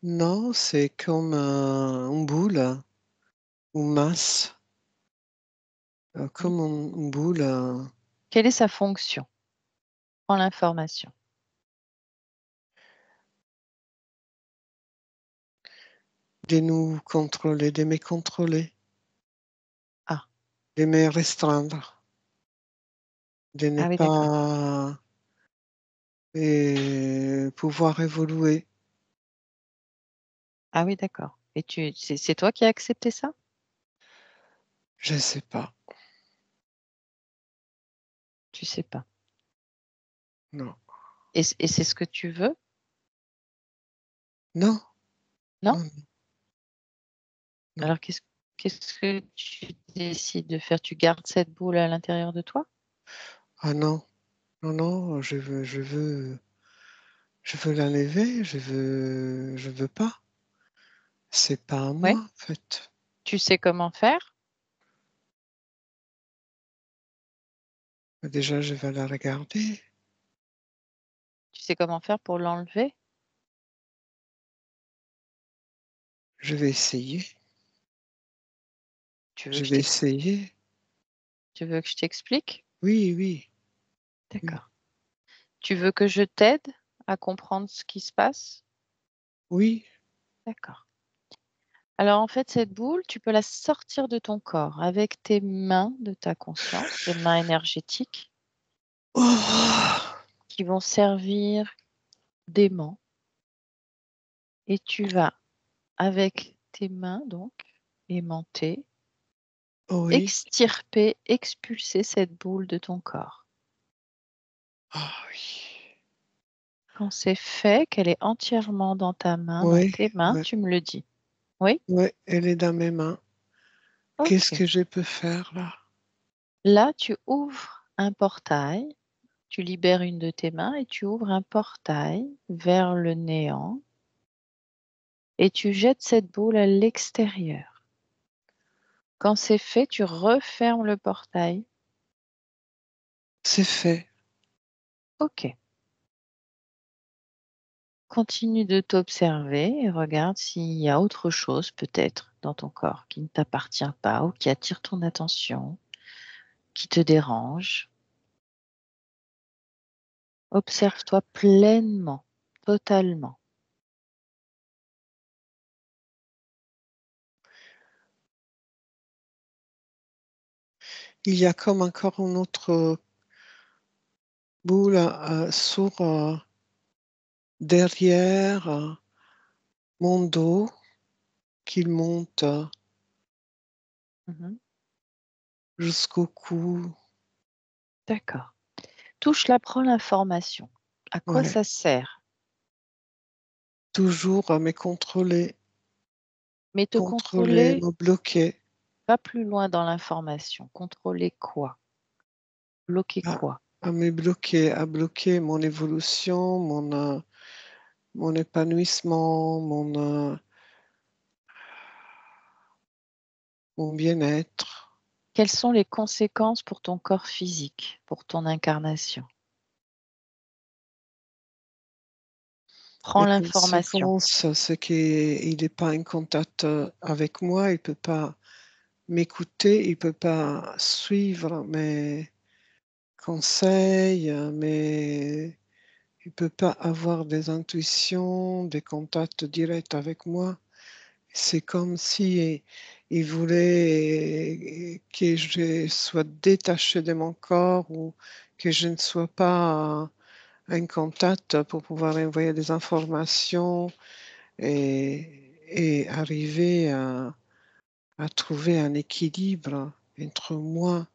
S3: non, c'est comme une boule, une masse,
S1: Oui.
S3: comme une boule
S1: Quelle est sa fonction? Prends l'information.
S3: de nous contrôler, de me contrôler,
S1: Ah,
S3: de me restreindre, de ne
S1: ah oui, d'accord.
S3: pas pouvoir évoluer.
S1: Ah oui, d'accord. Et c'est toi qui as accepté ça?
S3: Je ne sais pas.
S1: Tu sais pas.
S3: Non.
S1: Et c'est ce que tu veux?
S3: Non,
S1: Non?
S3: non, non.
S1: Alors qu'est-ce que tu décides de faire? Tu gardes cette boule à l'intérieur de toi?
S3: Ah non, non, non, je veux l'enlever, je veux pas. C'est pas à
S1: Oui.
S3: moi, en fait.
S1: Tu sais comment faire?
S3: Déjà, je vais la regarder.
S1: Tu sais comment faire pour l'enlever?
S3: Je vais essayer.
S1: Tu veux
S3: Je
S1: que je
S3: vais
S1: t'ex-
S3: essayer.
S1: tu veux que je t'explique?
S3: Oui, oui, oui,
S1: D'accord. Tu veux que je t'aide à comprendre ce qui se passe?
S3: oui.
S1: D'accord. Alors en fait, cette boule, tu peux la sortir de ton corps avec tes mains de ta conscience, tes mains énergétiques
S3: Oh,
S1: qui vont servir d'aimant. Et tu vas, avec tes mains donc, aimantées,
S3: oui.
S1: extirper, expulser cette boule de ton corps.
S3: Ah oui.
S1: Quand c'est fait, qu'elle est entièrement dans ta main, dans
S3: Oui,
S1: tes mains,
S3: oui,
S1: tu me le dis. Oui?
S3: oui, elle est dans mes mains. Qu'est-ce
S1: Ok.
S3: que je peux faire là?
S1: Là, tu ouvres un portail, tu libères une de tes mains et tu ouvres un portail vers le néant et tu jettes cette boule à l'extérieur. Quand c'est fait, tu refermes le portail.
S3: C'est fait.
S1: Ok. Continue de t'observer et regarde s'il y a autre chose peut-être dans ton corps qui ne t'appartient pas ou qui attire ton attention, qui te dérange. Observe-toi pleinement, totalement.
S3: Il y a comme encore une autre boule sur derrière mon dos qui monte
S1: Mhm.
S3: jusqu'au cou.
S1: D'accord. Touche-la, prends l'information. À quoi
S3: Ouais.
S1: ça sert?
S3: Toujours à me contrôler,
S1: Mais te
S3: contrôler,
S1: contrôler,
S3: me bloquer,
S1: pas plus loin dans l'information. Contrôler quoi? Bloquer
S3: à,
S1: quoi?
S3: à bloquer mon évolution, mon épanouissement, mon bien-être.
S1: Quelles sont les conséquences pour ton corps physique, pour ton incarnation? Prends
S3: Les
S1: l'information.
S3: conséquences, c'est qu'il n'est pas en contact avec moi, il ne peut pas m'écouter, il ne peut pas suivre mes conseils, mais il ne peut pas avoir des intuitions, des contacts directs avec moi. C'est comme si il voulait que je sois détaché de mon corps ou que je ne sois pas en contact pour pouvoir envoyer des informations et arriver à trouver un équilibre entre moi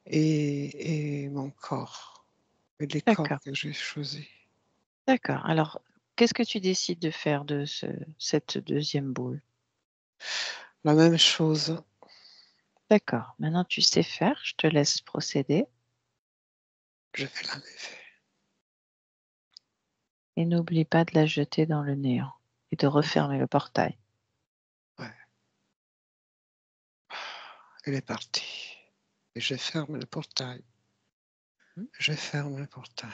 S3: et mon corps, et les corps
S1: D'accord.
S3: que j'ai choisis.
S1: D'accord. Alors, qu'est-ce que tu décides de faire de cette deuxième boule?
S3: La même chose,
S1: D'accord. Maintenant, tu sais faire. Je te laisse procéder.
S3: je vais l'enlever.
S1: Et n'oublie pas de la jeter dans le néant et de refermer le portail.
S3: Ouais, elle est partie. Et je ferme le portail.
S1: Hmm.
S3: Je ferme le portail.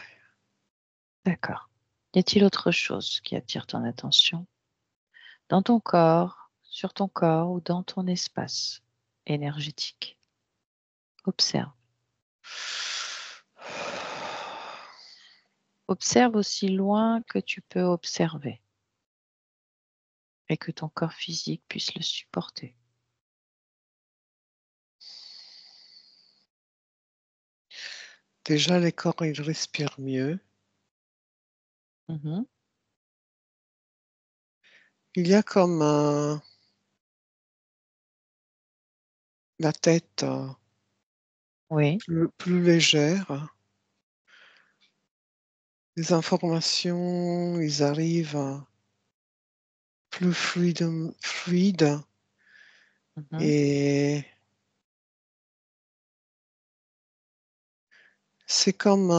S1: D'accord. Y a-t-il autre chose qui attire ton attention dans ton corps, sur ton corps ou dans ton espace énergétique? Observe. Observe aussi loin que tu peux observer et que ton corps physique puisse le supporter.
S3: Déjà, les corps, ils respirent mieux.
S1: Mhm.
S3: il y a comme la tête
S1: Oui.
S3: plus légère. Les informations, ils arrivent plus fluides
S1: Mhm.
S3: et c'est comme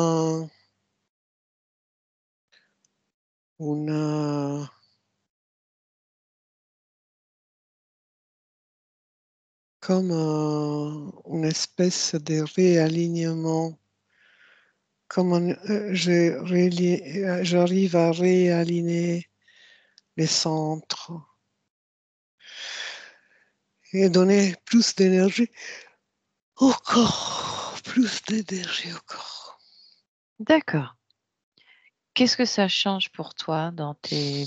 S3: une, comme une espèce de réalignement. J'arrive à réaligner les centres et donner plus d'énergie au corps, plus d'énergie au corps.
S1: D'accord. Qu'est-ce que ça change pour toi dans tes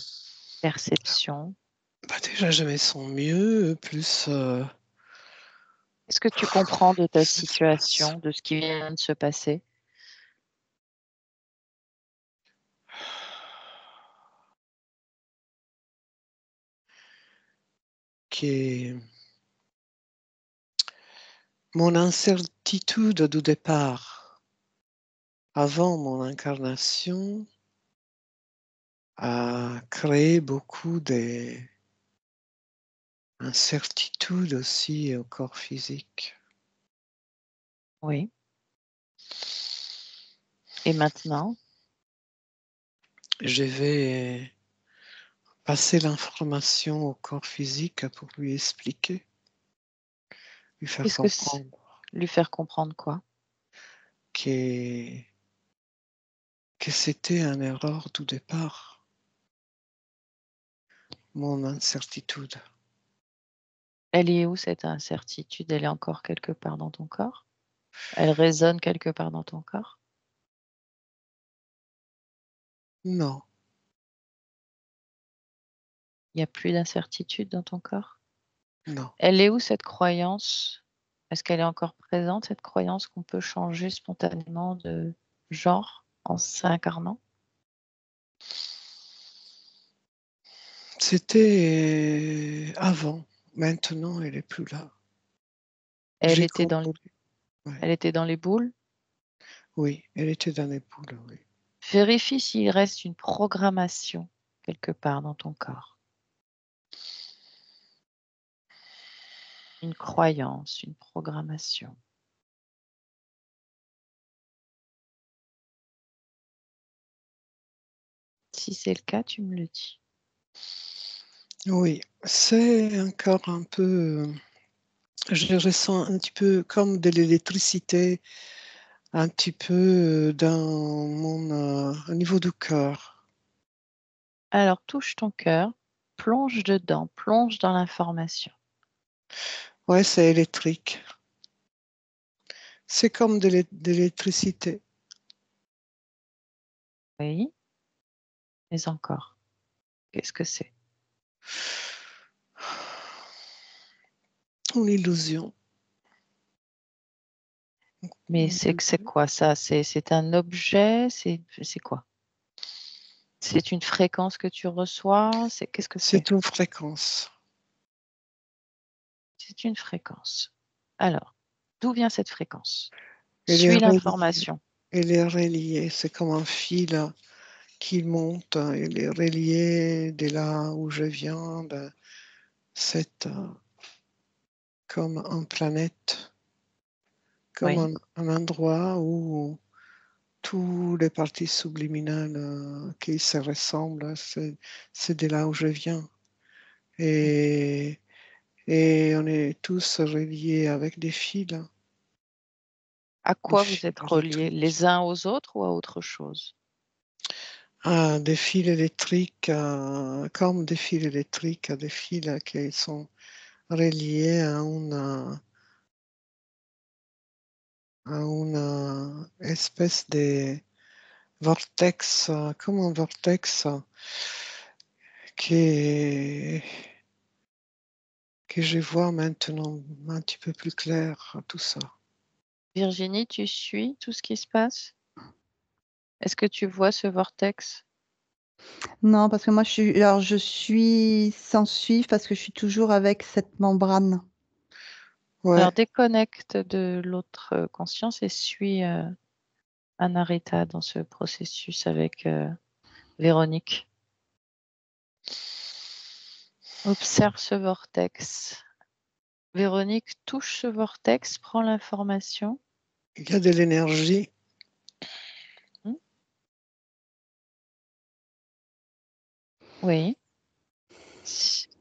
S1: perceptions?
S3: Bah déjà, je me sens mieux, plus
S1: Qu'est-ce que tu comprends de ta
S3: ça se passe.
S1: situation, de ce qui vient de se passer?
S3: Qui est mon incertitude du départ avant mon incarnation a créé beaucoup d'incertitudes aussi au corps physique.
S1: Oui. Et maintenant?
S3: Je vais passer l'information au corps physique pour lui expliquer, lui faire
S1: Qu'est-ce que c'est?
S3: comprendre
S1: Lui faire comprendre quoi?
S3: que, que c'était une erreur du départ, mon incertitude.
S1: Elle est où cette incertitude? Elle est encore quelque part dans ton corps? Elle résonne quelque part dans ton corps?
S3: Non,
S1: Il n'y a plus d'incertitude dans ton corps?
S3: non.
S1: Elle est où cette croyance? Est-ce qu'elle est encore présente, cette croyance qu'on peut changer spontanément de genre en s'incarnant?
S3: C'était avant. Maintenant, elle est plus là.
S1: Elle
S3: J'ai
S1: était dans
S3: compris.
S1: les
S3: Ouais.
S1: Elle était dans les boules?
S3: Oui, elle était dans les poules, oui.
S1: Vérifie s'il reste une programmation quelque part dans ton corps. Une croyance, une programmation. Si c'est le cas, tu me le dis.
S3: Oui, c'est encore un peu. Je ressens un petit peu comme de l'électricité, un petit peu dans mon au niveau du cœur.
S1: Alors touche ton cœur, plonge dedans, plonge dans l'information.
S3: Ouais, c'est électrique. C'est comme de l'électricité.
S1: Oui, mais encore. Qu'est-ce que c'est?
S3: Une illusion.
S1: Mais
S3: Une
S1: c'est
S3: illusion.
S1: quoi ça? C'est un objet? C'est quoi? C'est une fréquence que tu reçois? Qu'est-ce que c'est?
S3: C'est une fréquence.
S1: C'est une fréquence. Alors, d'où vient cette fréquence?
S3: Elle est
S1: Suis
S3: reliée.
S1: l'information.
S3: Elle est reliée. C'est comme un fil qui monte. Elle est reliée de là où je viens, de cette, comme une planète, comme
S1: Oui.
S3: un endroit où tous les parties subliminales qui se ressemblent, c'est de là où je viens. Et, et on est tous reliés avec
S1: À
S3: des
S1: quoi vous
S3: fils
S1: êtes reliés?
S3: électriques.
S1: Les uns aux autres ou à autre chose?
S3: Ah, des fils électriques, comme des fils électriques, des fils qui sont reliés à une espèce de vortex, comme un vortex qui, que je vois maintenant un petit peu plus clair, tout ça.
S1: Virginie, tu suis tout ce qui se passe? Est-ce que tu vois ce vortex?
S2: Non, parce que moi, je suis sans suivre parce que je suis toujours avec cette membrane.
S3: Ouais,
S1: Alors déconnecte de l'autre conscience et suis Anarita dans ce processus avec Véronique. Observe ce vortex. Véronique touche ce vortex, prend l'information.
S3: il y a de l'énergie.
S1: Hmm. Oui.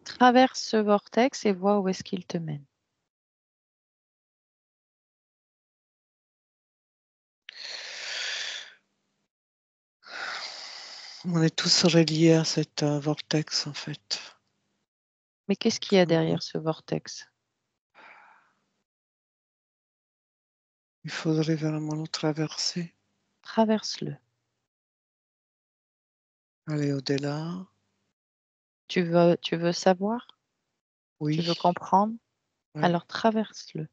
S1: Traverse ce vortex et vois où est-ce qu'il te mène.
S3: On est tous reliés à cet vortex, en fait.
S1: Mais qu'est-ce qu'il y a derrière ce vortex?
S3: Il faudrait vraiment le traverser,
S1: Traverse-le.
S3: aller au-delà.
S1: Tu veux savoir? Tu veux
S3: Oui,
S1: comprendre?
S3: ouais.
S1: Alors traverse-le.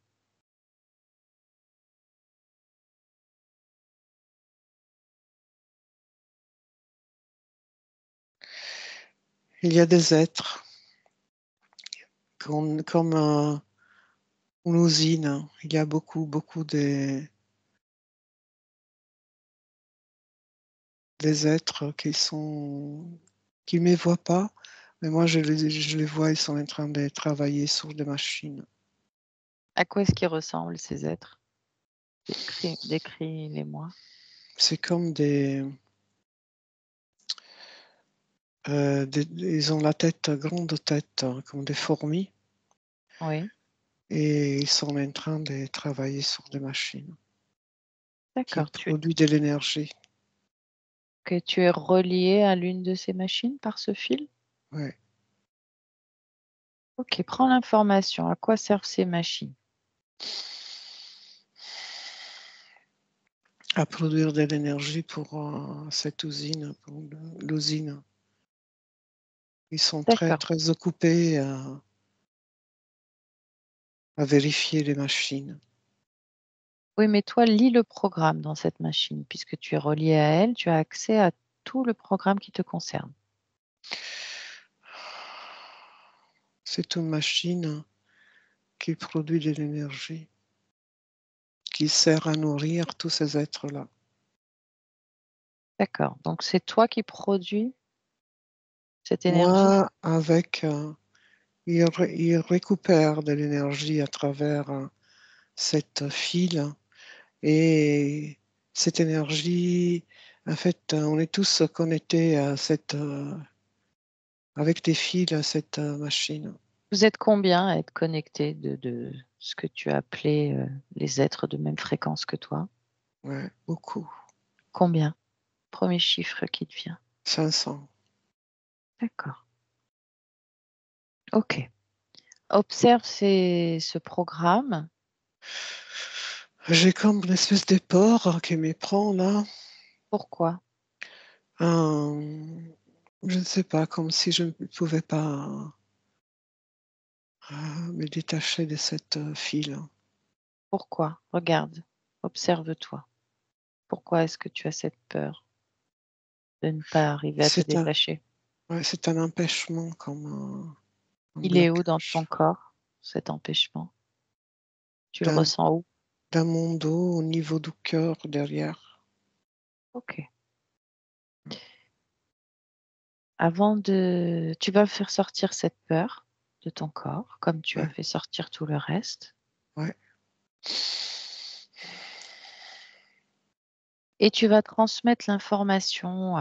S3: Il y a des êtres comme une usine. Il y a beaucoup des êtres qui ne me voient pas, mais moi je les vois, ils sont en train de travailler sur des machines.
S1: À quoi est-ce qu'ils ressemblent ces êtres? Décris-les-moi.
S3: C'est comme ils ont la tête, grande tête, hein, comme des fourmis,
S1: Oui,
S3: et ils sont en train de travailler sur des machines qui
S1: d'accord.
S3: produisent de l'énergie.
S1: Que tu es relié à l'une de ces machines par ce fil?
S3: Ouais.
S1: Ok, prends l'information. À quoi servent ces machines?
S3: À produire de l'énergie pour cette usine, pour l'usine. Ils sont très,
S1: D'accord.
S3: très occupés à vérifier les machines.
S1: Oui, mais toi, lis le programme dans cette machine. Puisque tu es relié à elle, tu as accès à tout le programme qui te concerne.
S3: C'est une machine qui produit de l'énergie, qui sert à nourrir tous ces êtres-là.
S1: D'accord. Donc, c'est toi qui produis cette énergie?
S3: Moi, il récupère de l'énergie à travers cette file et cette énergie, en fait, on est tous connectés à avec des fils à cette machine.
S1: Vous êtes combien à être connectés de ce que tu as appelé les êtres de même fréquence que toi?
S3: Ouais, beaucoup.
S1: Combien? Premier chiffre qui te vient.
S3: 500.
S1: D'accord. Ok. Observe ce programme.
S3: J'ai comme une espèce de peur qui me prend là.
S1: Pourquoi?
S3: Euh, je ne sais pas, comme si je ne pouvais pas me détacher de cette file.
S1: Pourquoi? Regarde. Observe-toi. Pourquoi est-ce que tu as cette peur de ne pas arriver à te
S3: C'est un,
S1: détacher?
S3: ouais, c'est un empêchement comme un
S1: Il est où dans ton
S3: blocage.
S1: corps, cet empêchement? Tu le
S3: Dans,
S1: ressens où?
S3: dans mon dos, au niveau du cœur, derrière.
S1: Ok. Tu vas faire sortir cette peur de ton corps, comme tu as
S3: Ouais,
S1: fait sortir tout le reste.
S3: ouais.
S1: Et tu vas transmettre l'information aux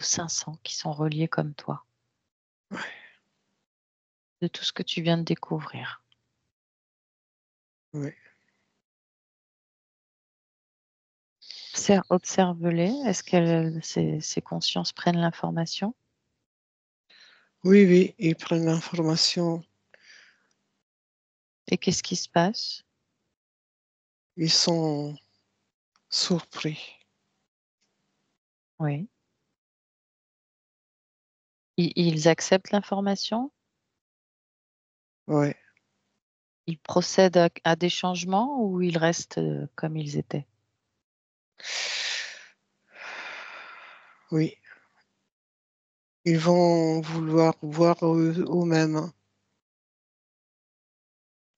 S1: 500 qui sont reliés comme toi, de tout ce que tu viens de découvrir.
S3: Ouais.
S1: Observe-les. Est-ce que ces consciences prennent l'information?
S3: Oui, oui, ils prennent l'information.
S1: Et qu'est-ce qui se passe?
S3: Ils sont surpris.
S1: Oui. Ils acceptent l'information?
S3: Ouais.
S1: Ils procèdent à des changements ou ils restent comme ils étaient?
S3: Oui. Ils vont vouloir voir eux-mêmes.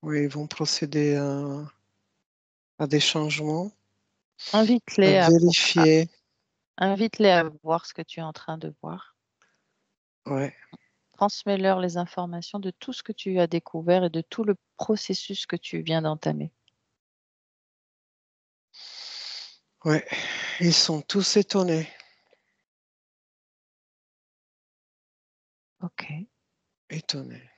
S3: Oui, ils vont procéder à des changements, à
S1: Invite-les
S3: vérifier.
S1: invite-les à voir ce que tu es en train de voir.
S3: Ouais,
S1: Transmets-leur les informations de tout ce que tu as découvert et de tout le processus que tu viens d'entamer.
S3: ouais. Ils sont tous étonnés.
S1: Ok,
S3: Étonnés.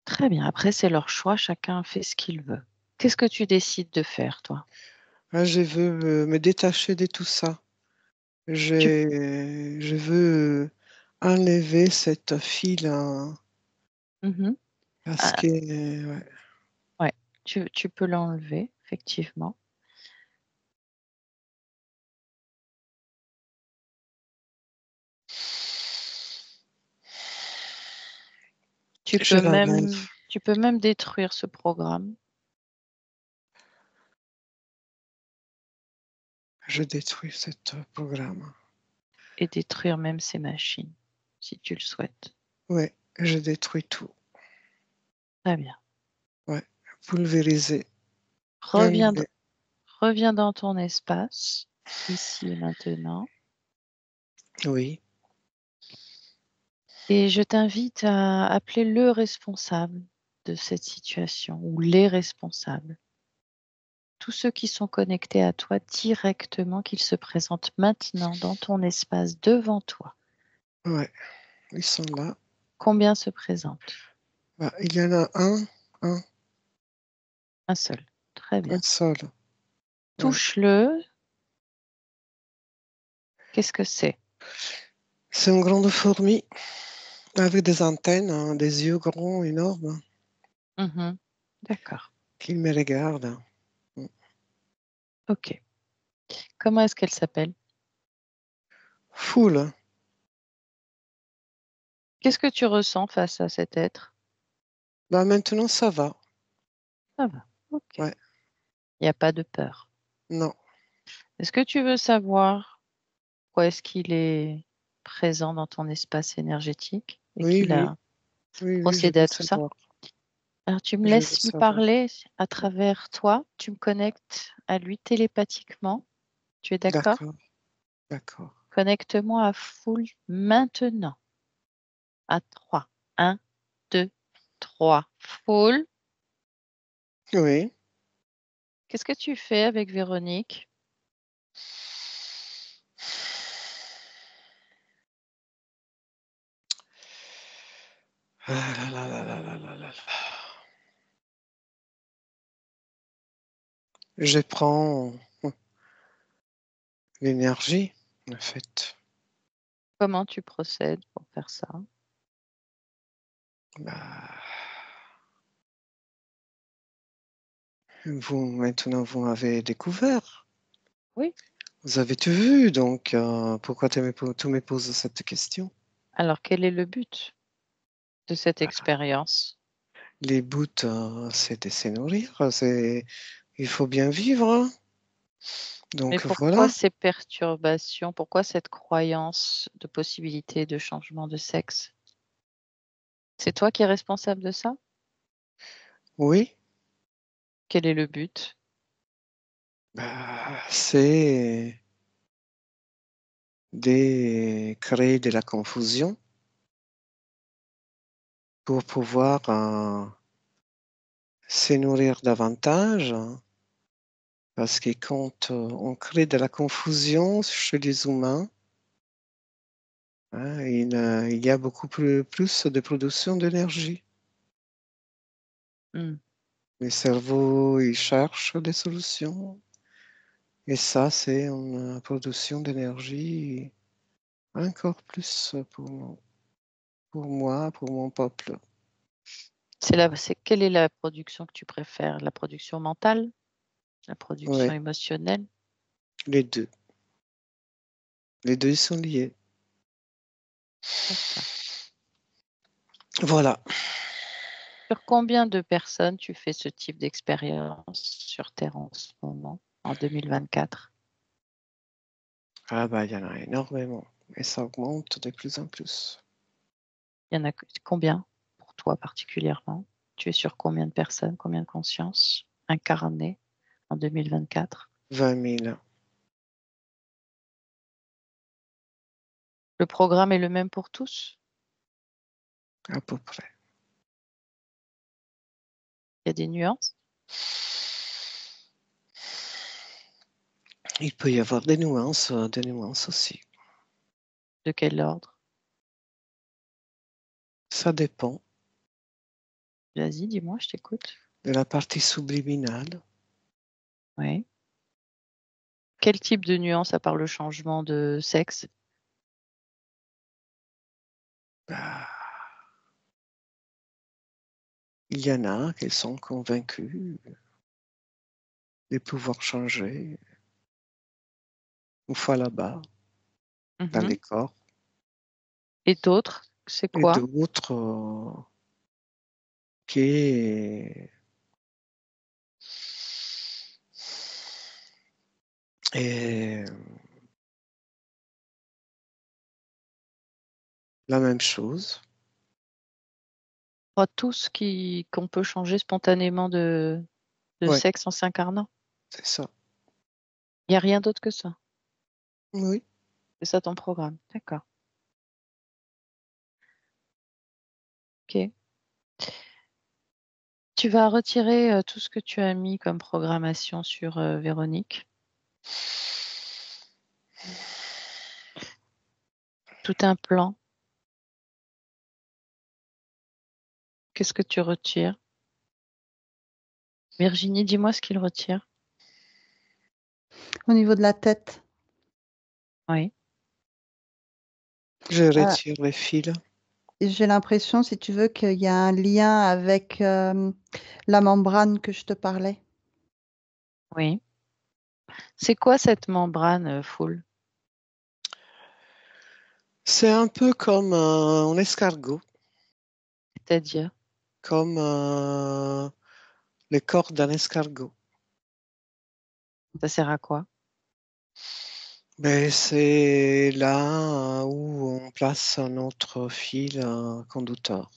S1: très bien. Après, c'est leur choix. Chacun fait ce qu'il veut. Qu'est-ce que tu décides de faire, toi?
S3: Ah, je veux me détacher de tout ça.
S1: Tu,
S3: Je veux enlever cette file
S1: Mhm.
S3: parce
S1: Ah,
S3: que ouais,
S1: ouais, tu peux l'enlever, effectivement.
S3: je l'enlève.
S1: Tu peux même détruire ce programme
S3: Je détruis ce programme.
S1: et détruire même ces machines, si tu le souhaites.
S3: Ouais, je détruis tout.
S1: Très bien.
S3: Ouais, pulvériser,
S1: Reviens,
S3: enlever.
S1: reviens dans ton espace, ici et maintenant.
S3: Oui,
S1: Et je t'invite à appeler le responsable de cette situation ou les responsables. Tous ceux qui sont connectés à toi directement, qu'ils se présentent maintenant dans ton espace devant toi.
S3: ouais, ils sont là.
S1: Combien se présentent?
S3: Bah, il y en a un
S1: Un seul. Très bien.
S3: seul. Ouais.
S1: Touche-le. Qu'est-ce que c'est?
S3: C'est une grande fourmi avec des antennes, hein, des yeux grands, énormes,
S1: Mhm. D'accord.
S3: qui me regarde.
S1: Ok. Comment est-ce qu'elle s'appelle?
S3: Foule.
S1: Qu'est-ce que tu ressens face à cet être?
S3: Bah, maintenant, ça va.
S1: Ça va. Ok.
S3: Ouais,
S1: Il n'y a pas de peur.
S3: non.
S1: Est-ce que tu veux savoir pourquoi est-ce qu'il est présent dans ton espace énergétique et
S3: Oui,
S1: qu'il
S3: oui,
S1: a
S3: oui, oui, je
S1: procédé
S3: veux
S1: à tout ça?
S3: savoir.
S1: Alors, tu me
S3: Je veux
S1: laisses lui
S3: savoir.
S1: parler à travers toi. Tu me connectes à lui télépathiquement. Tu es d'accord?
S3: D'accord, d'accord.
S1: Connecte-moi à full maintenant. À 3. 1, 2, 3. Full.
S3: Oui.
S1: Qu'est-ce que tu fais avec Véronique?
S3: Ah là là là là là là là là. Je prends l'énergie, en fait.
S1: Comment tu procèdes pour faire ça?
S3: Bah, maintenant, vous m'avez découvert.
S1: Oui.
S3: Vous avez tout vu, donc pourquoi tu me poses cette question?
S1: Alors, quel est le but de cette
S3: Bah,
S1: expérience?
S3: les bouts, c'est de se nourrir. Il faut bien vivre, hein.
S1: Mais
S3: Donc
S1: pourquoi
S3: voilà.
S1: ces perturbations? Pourquoi cette croyance de possibilité de changement de sexe? C'est toi qui es responsable de ça?
S3: Oui,
S1: Quel est le but?
S3: bah, c'est de créer de la confusion pour pouvoir se nourrir davantage. Parce que quand on crée de la confusion chez les humains, hein, il y a beaucoup plus de production d'énergie.
S1: Hmm.
S3: Le cerveau, il cherche des solutions. Et ça, c'est une production d'énergie encore plus pour moi, pour mon peuple.
S1: Quelle est la production que tu préfères? La production mentale? La production
S3: Oui,
S1: émotionnelle?
S3: les deux. Les deux sont liés.
S1: D'accord.
S3: Voilà.
S1: Sur combien de personnes tu fais ce type d'expérience sur Terre en ce moment, en 2024?
S3: Ah bah, il y en a énormément. Et ça augmente de plus en plus.
S1: Il y en a combien pour toi particulièrement? Tu es sur combien de personnes, combien de consciences incarnées en 2024?
S3: 20 000
S1: Le programme est le même pour tous?
S3: à peu près.
S1: Il y a des nuances?
S3: Il peut y avoir des nuances aussi.
S1: De quel ordre?
S3: Ça dépend
S1: Vas-y, dis-moi, je t'écoute.
S3: de la partie subliminale.
S1: Oui. Quel type de nuance à part le changement de sexe?
S3: Bah, il y en a qui sont convaincus de pouvoir changer une fois là-bas, dans
S1: Mhm.
S3: les corps,
S1: Et d'autres, c'est
S3: et
S1: quoi?
S3: d'autres qui est la même chose.
S1: Pas tous qu'on peut changer spontanément de
S3: Ouais,
S1: sexe en s'incarnant.
S3: c'est ça.
S1: Il n'y a rien d'autre que ça.
S3: Oui.
S1: C'est ça ton programme. D'accord. Ok. Tu vas retirer tout ce que tu as mis comme programmation sur Véronique. Tout un plan. Qu'est-ce que tu retires? Virginie, dis-moi ce qu'il retire.
S2: Au niveau de la tête,
S1: Oui.
S3: Je
S2: euh,
S3: retire les fils.
S2: j'ai l'impression, si tu veux, qu'il y a un lien avec la membrane que je te parlais.
S1: Oui. C'est quoi cette membrane full?
S3: C'est un peu comme un escargot,
S1: C'est-à-dire,
S3: comme les corps d'un escargot.
S1: ça sert à quoi?
S3: Mais c'est là où on place un autre fil conducteur.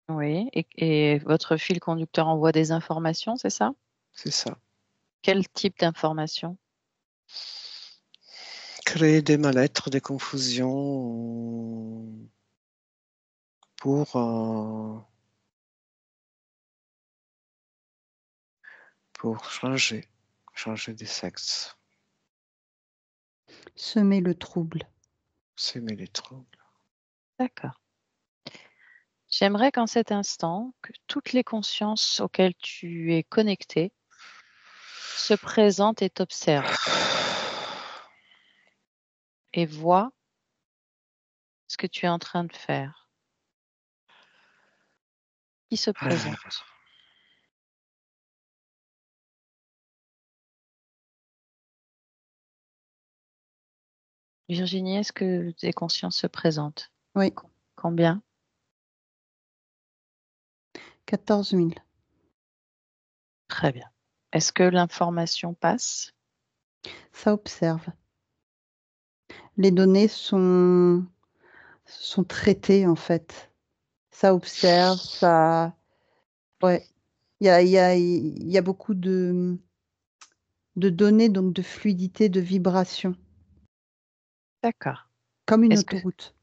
S1: Oui. Et votre fil conducteur envoie des informations, c'est ça?
S3: C'est ça.
S1: Quel type d'informations?
S3: Créer des mal-être, des confusions pour changer de sexe,
S2: Semer le trouble.
S3: s'aimer les troubles.
S1: D'accord. J'aimerais qu'en cet instant, que toutes les consciences auxquelles tu es connecté se présentent et t'observent et voient ce que tu es en train de faire. Qui se présente? Virginie, est-ce que des consciences se présentent?
S2: Oui,
S1: Combien?
S2: 14 000.
S1: Très bien. Est-ce que l'information passe?
S2: Ça observe. Les données sont traitées, en fait. Ça observe, ça... Ouais. Il y a beaucoup de données, donc de fluidité, de vibration,
S1: D'accord.
S2: comme une
S1: Est-ce que...
S2: autoroute.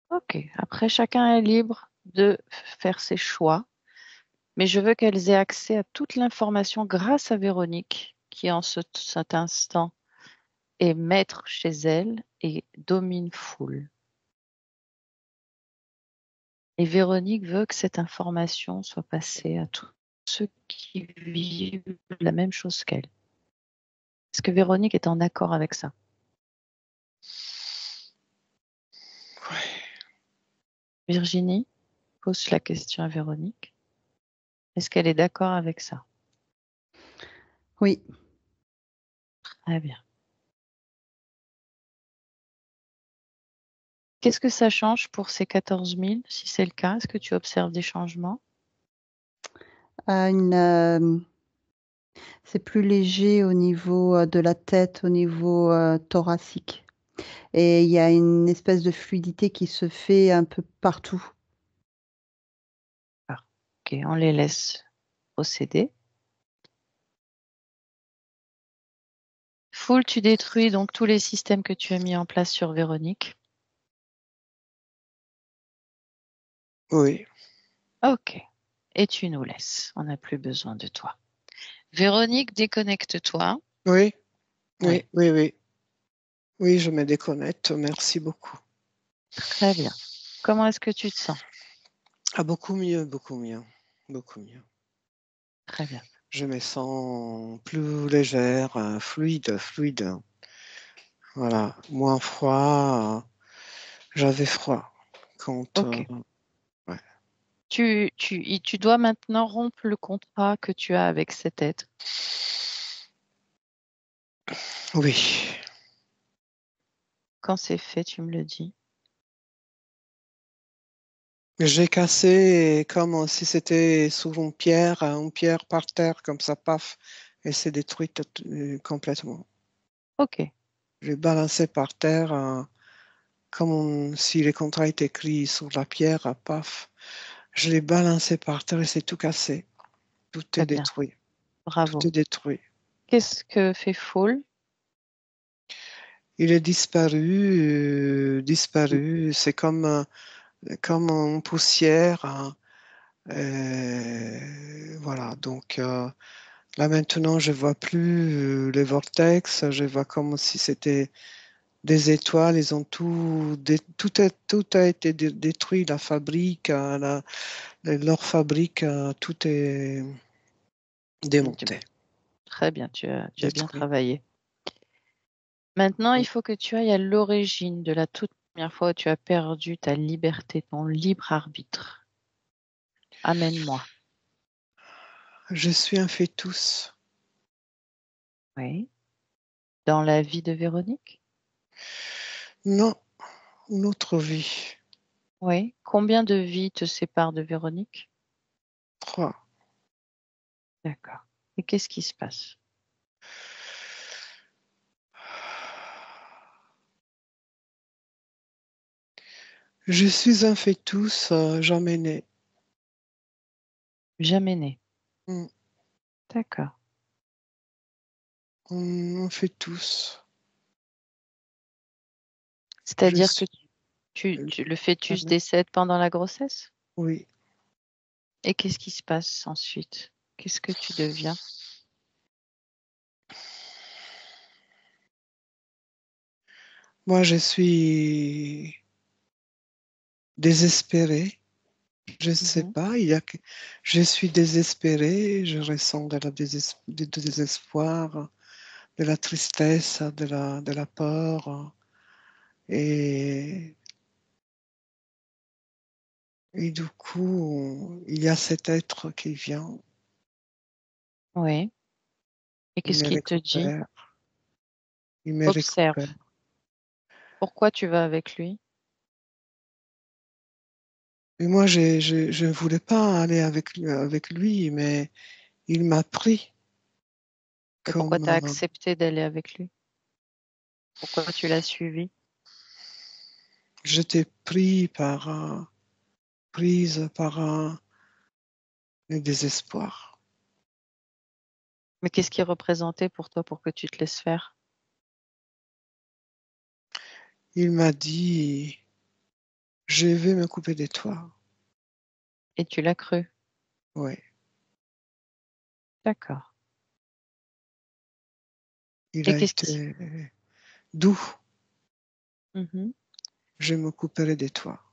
S1: Ok. Après, chacun est libre de faire ses choix, mais je veux qu'elles aient accès à toute l'information grâce à Véronique, qui en cet instant est maître chez elle et domine full. Et Véronique veut que cette information soit passée à tous ceux qui vivent la même chose qu'elle. Est-ce que Véronique est en accord avec ça?
S3: Ouais.
S1: Virginie pose la question à Véronique. Est-ce qu'elle est d'accord avec ça?
S2: Oui.
S1: Très bien. Qu'est-ce que ça change pour ces 14 000, si c'est le cas? Est-ce que tu observes des changements?
S2: C'est plus léger au niveau de la tête, au niveau thoracique. Et il y a une espèce de fluidité qui se fait un peu partout.
S1: Ah, ok, on les laisse procéder. Full, tu détruis donc tous les systèmes que tu as mis en place sur Véronique.
S3: Oui,
S1: Ok. Et tu nous laisses. On n'a plus besoin de toi. Véronique, déconnecte-toi.
S3: oui, oui,
S1: Oui,
S3: oui, oui. Oui, je me déconnecte. Merci beaucoup.
S1: très bien. Comment est-ce que tu te sens?
S3: Ah, beaucoup mieux, beaucoup mieux, beaucoup mieux.
S1: Très bien.
S3: Je me sens plus légère, fluide, fluide. Voilà, moins froid. J'avais froid quand.
S1: Ok.
S3: Ouais.
S1: Tu dois maintenant rompre le contrat que tu as avec cet être.
S3: Oui,
S1: Quand c'est fait, tu me le dis.
S3: j'ai cassé comme si c'était sur une pierre par terre, comme ça, paf, et c'est détruit complètement.
S1: Ok.
S3: J'ai balancé par terre comme si les contrats étaient écrits sur la pierre, paf. Je l'ai balancé par terre et c'est tout cassé. Tout est
S1: Très bien.
S3: détruit. Tout
S1: Bravo.
S3: est détruit.
S1: Qu'est-ce que fait Full?
S3: Il est disparu, disparu. C'est comme une poussière, hein. Voilà. Donc là maintenant, je vois plus les vortex. Je vois comme si c'était des étoiles. Ils ont tout a été détruit. La fabrique, leur fabrique, tout est démonté,
S1: Très bien, tu as bien
S3: détruit.
S1: travaillé. Maintenant, il faut que tu ailles à l'origine de la toute première fois où tu as perdu ta liberté, ton libre arbitre. Amène-moi.
S3: Je suis un fœtus.
S1: Oui. Dans la vie de Véronique?
S3: Non, une autre vie.
S1: Oui. Combien de vies te séparent de Véronique?
S3: 3.
S1: D'accord. Et qu'est-ce qui se passe?
S3: Je suis un fœtus jamais né.
S1: Jamais né.
S3: Mm.
S1: D'accord.
S3: Un fœtus. Je
S1: C'est-à-dire que
S3: suis.
S1: le fœtus décède pendant la grossesse?
S3: Oui.
S1: Et qu'est-ce qui se passe ensuite? Qu'est-ce que tu deviens?
S3: Moi, je suis désespéré. Je ne sais
S1: Mhm.
S3: pas. Je suis désespéré. Je ressens du désespoir, de la tristesse, de la peur. Et, et du coup, il y a cet être qui vient.
S1: Oui. Et
S3: Il
S1: qu'est-ce
S3: me
S1: qu'il te dit?
S3: récupère. Il me récupère.
S1: Observe. Pourquoi tu vas avec lui?
S3: Et moi, je ne voulais pas aller avec lui, mais il m'a pris
S1: Et pourquoi
S3: comme
S1: tu as accepté d'aller avec lui? Pourquoi tu l'as suivi?
S3: j'étais prise par un désespoir.
S1: Mais qu'est-ce qui représentait pour toi pour que tu te laisses faire?
S3: Il m'a dit, je vais me couper de toi.
S1: Et tu l'as cru.
S3: Oui,
S1: D'accord.
S3: il
S1: Et
S3: a
S1: qu'est-ce qui...
S3: été doux.
S1: Mhm.
S3: Je me couperai de toi.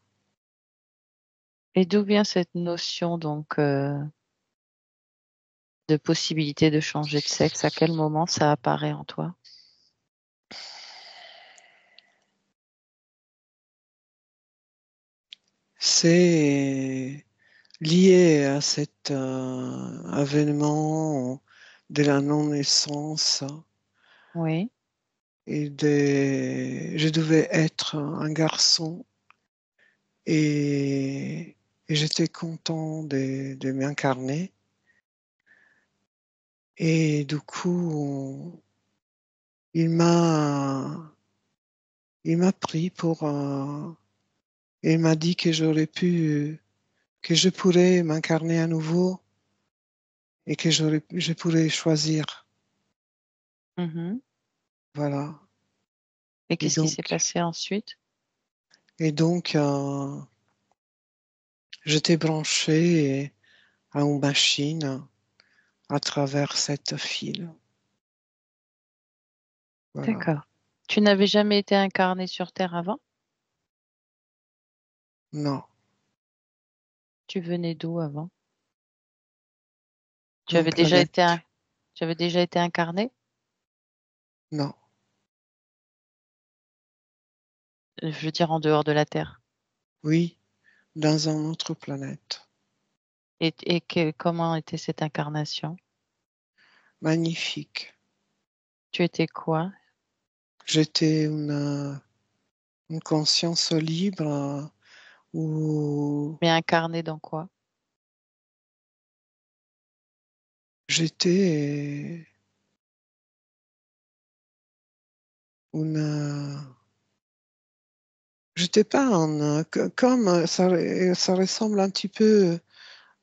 S1: Et d'où vient cette notion donc de possibilité de changer de sexe? À quel moment ça apparaît en toi?
S3: C'est lié à cet avènement de la non-naissance
S1: Oui.
S3: je devais être un garçon et j'étais content de m'incarner. Et du coup, il m'a il m'a pris pour il m'a dit que que je pourrais m'incarner à nouveau et que je pourrais choisir.
S1: Mhm.
S3: Voilà.
S1: Et
S3: Et
S1: qu'est-ce qui s'est
S3: donc,
S1: passé ensuite?
S3: et donc, j'étais branché à une machine à travers cette file. Voilà.
S1: D'accord. Tu n'avais jamais été incarné sur Terre avant?
S3: Non,
S1: Tu venais d'où avant? Tu
S3: une
S1: avais déjà été,
S3: planète.
S1: tu avais déjà été incarné?
S3: Non,
S1: Je veux dire en dehors de la Terre.
S3: oui, dans une autre planète.
S1: Et comment était cette incarnation?
S3: Magnifique.
S1: Tu étais quoi?
S3: J'étais une conscience libre où
S1: Mais incarné dans quoi?
S3: j'étais une... J'étais pas comme ça ressemble un petit peu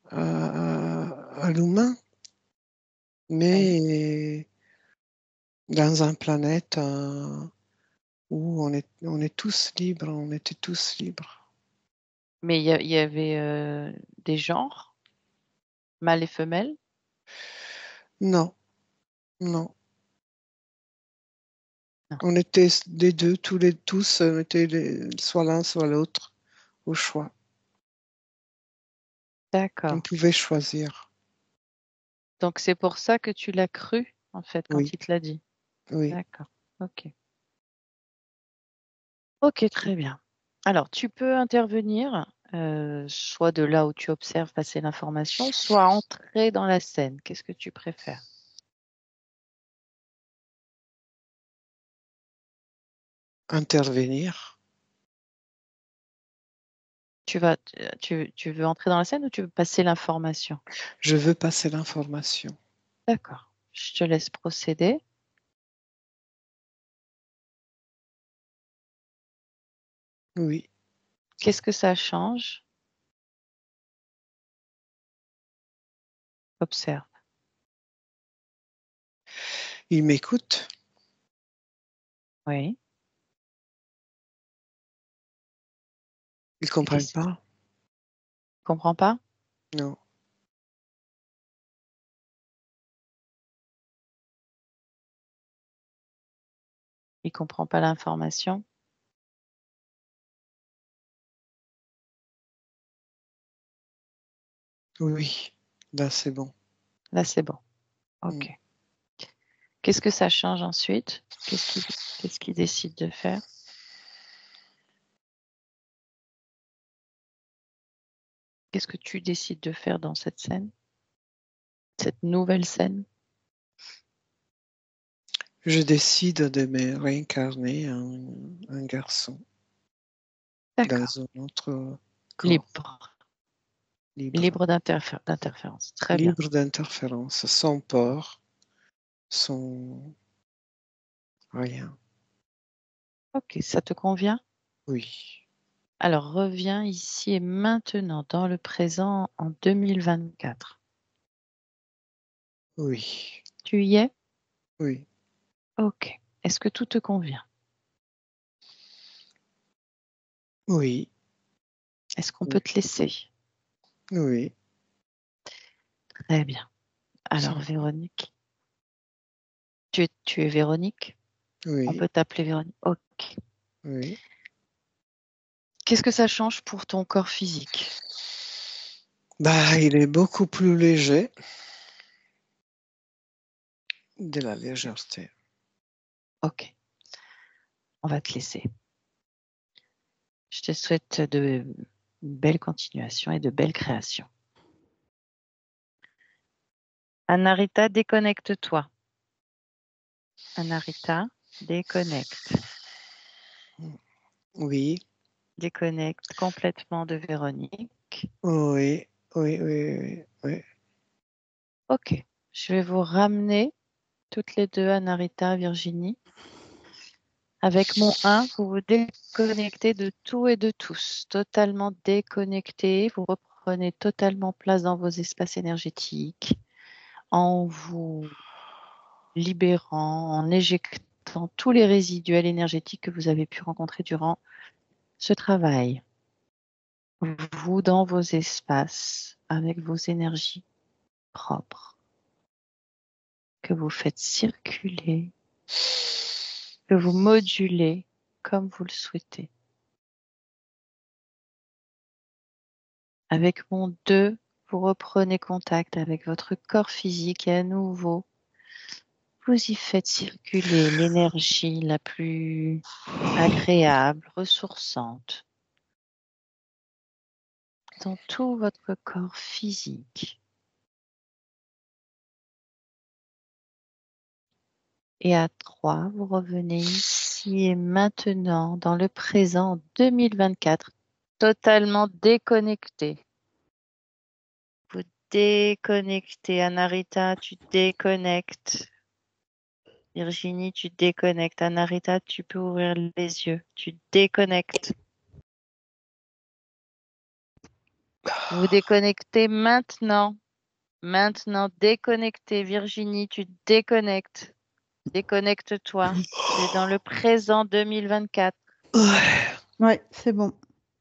S3: à l'humain,
S1: Oui.
S3: mais dans une planète où on est tous libres, on était tous libres.
S1: Mais il y avait des genres, mâles et femelles?
S3: Non, non.
S1: Non.
S3: On était des deux, tous, on était soit l'un, soit l'autre, au choix. On
S1: D'accord.
S3: pouvait choisir.
S1: Donc c'est pour ça que tu l'as cru, en fait, quand
S3: Oui,
S1: il te l'a dit.
S3: oui.
S1: D'accord. Ok. Ok, très bien. Alors, tu peux intervenir, soit de là où tu observes passer l'information, soit entrer dans la scène. Qu'est-ce que tu préfères?
S3: Intervenir.
S1: Tu veux entrer dans la scène ou tu veux passer l'information?
S3: Je veux passer l'information.
S1: D'accord. Je te laisse procéder.
S3: Oui.
S1: Qu'est-ce que ça change? Observe.
S3: Ils m'écoutent.
S1: Oui.
S3: Ils
S1: Et
S3: comprennent
S1: qu'est-ce que tu
S3: pas.
S1: comprends pas?
S3: Non.
S1: Il comprend pas l'information?
S3: Oui. Là, c'est bon.
S1: Là, c'est bon.
S3: Mm.
S1: Ok. Qu'est-ce que ça change ensuite? Qu'est-ce qu'il décide de faire? Qu'est-ce que tu décides de faire dans cette scène? Cette nouvelle scène?
S3: Je décide de me réincarner en un garçon dans
S1: D'accord.
S3: un autre corps
S1: Libre.
S3: libre.
S1: Libre d'interférence. Très bien.
S3: Libre d'interférence, sans peur, sans rien.
S1: Ok, ça te convient?
S3: Oui.
S1: Alors reviens ici et maintenant dans le présent en 2024.
S3: Oui.
S1: Tu y es?
S3: Oui.
S1: Ok. Est-ce que tout te convient?
S3: Oui.
S1: Est-ce qu'on peut
S3: Oui.
S1: te laisser?
S3: Oui.
S1: Très bien.
S3: Ça
S1: Alors
S3: va.
S1: Véronique, tu es Véronique? On
S3: Oui.
S1: peut t'appeler Véronique? Ok.
S3: Oui.
S1: Qu'est-ce que ça change pour ton corps physique?
S3: Bah, il est beaucoup plus léger, de la légèreté.
S1: Ok, on va te laisser. Je te souhaite de belles continuations et de belles créations. Anarita, déconnecte-toi. Anarita, déconnecte.
S3: Oui.
S1: Déconnecte complètement de Véronique.
S3: Oui. Oui. Oui. Oui. Oui.
S1: Ok, je vais vous ramener toutes les deux, Anarita, Virginie. Avec mon 1, vous vous déconnectez de tout et de tous, totalement déconnecté. Vous reprenez totalement place dans vos espaces énergétiques en vous libérant, en éjectant tous les résiduels énergétiques que vous avez pu rencontrer durant ce travail. Vous, dans vos espaces, avec vos énergies propres, que vous faites circuler, que vous modulez comme vous le souhaitez. Avec mon 2, vous reprenez contact avec votre corps physique et à nouveau, vous y faites circuler l'énergie la plus agréable, ressourçante dans tout votre corps physique. Et à 3, vous revenez ici et maintenant dans le présent 2024, totalement déconnecté. Vous déconnectez. Anarita, tu déconnectes. Virginie, tu déconnectes. Anarita, tu peux ouvrir les yeux. Tu déconnectes. Vous déconnectez maintenant. Maintenant, déconnectez. Virginie, tu déconnectes. Déconnecte-toi. Tu es dans le présent 2024.
S2: Ouais, c'est bon.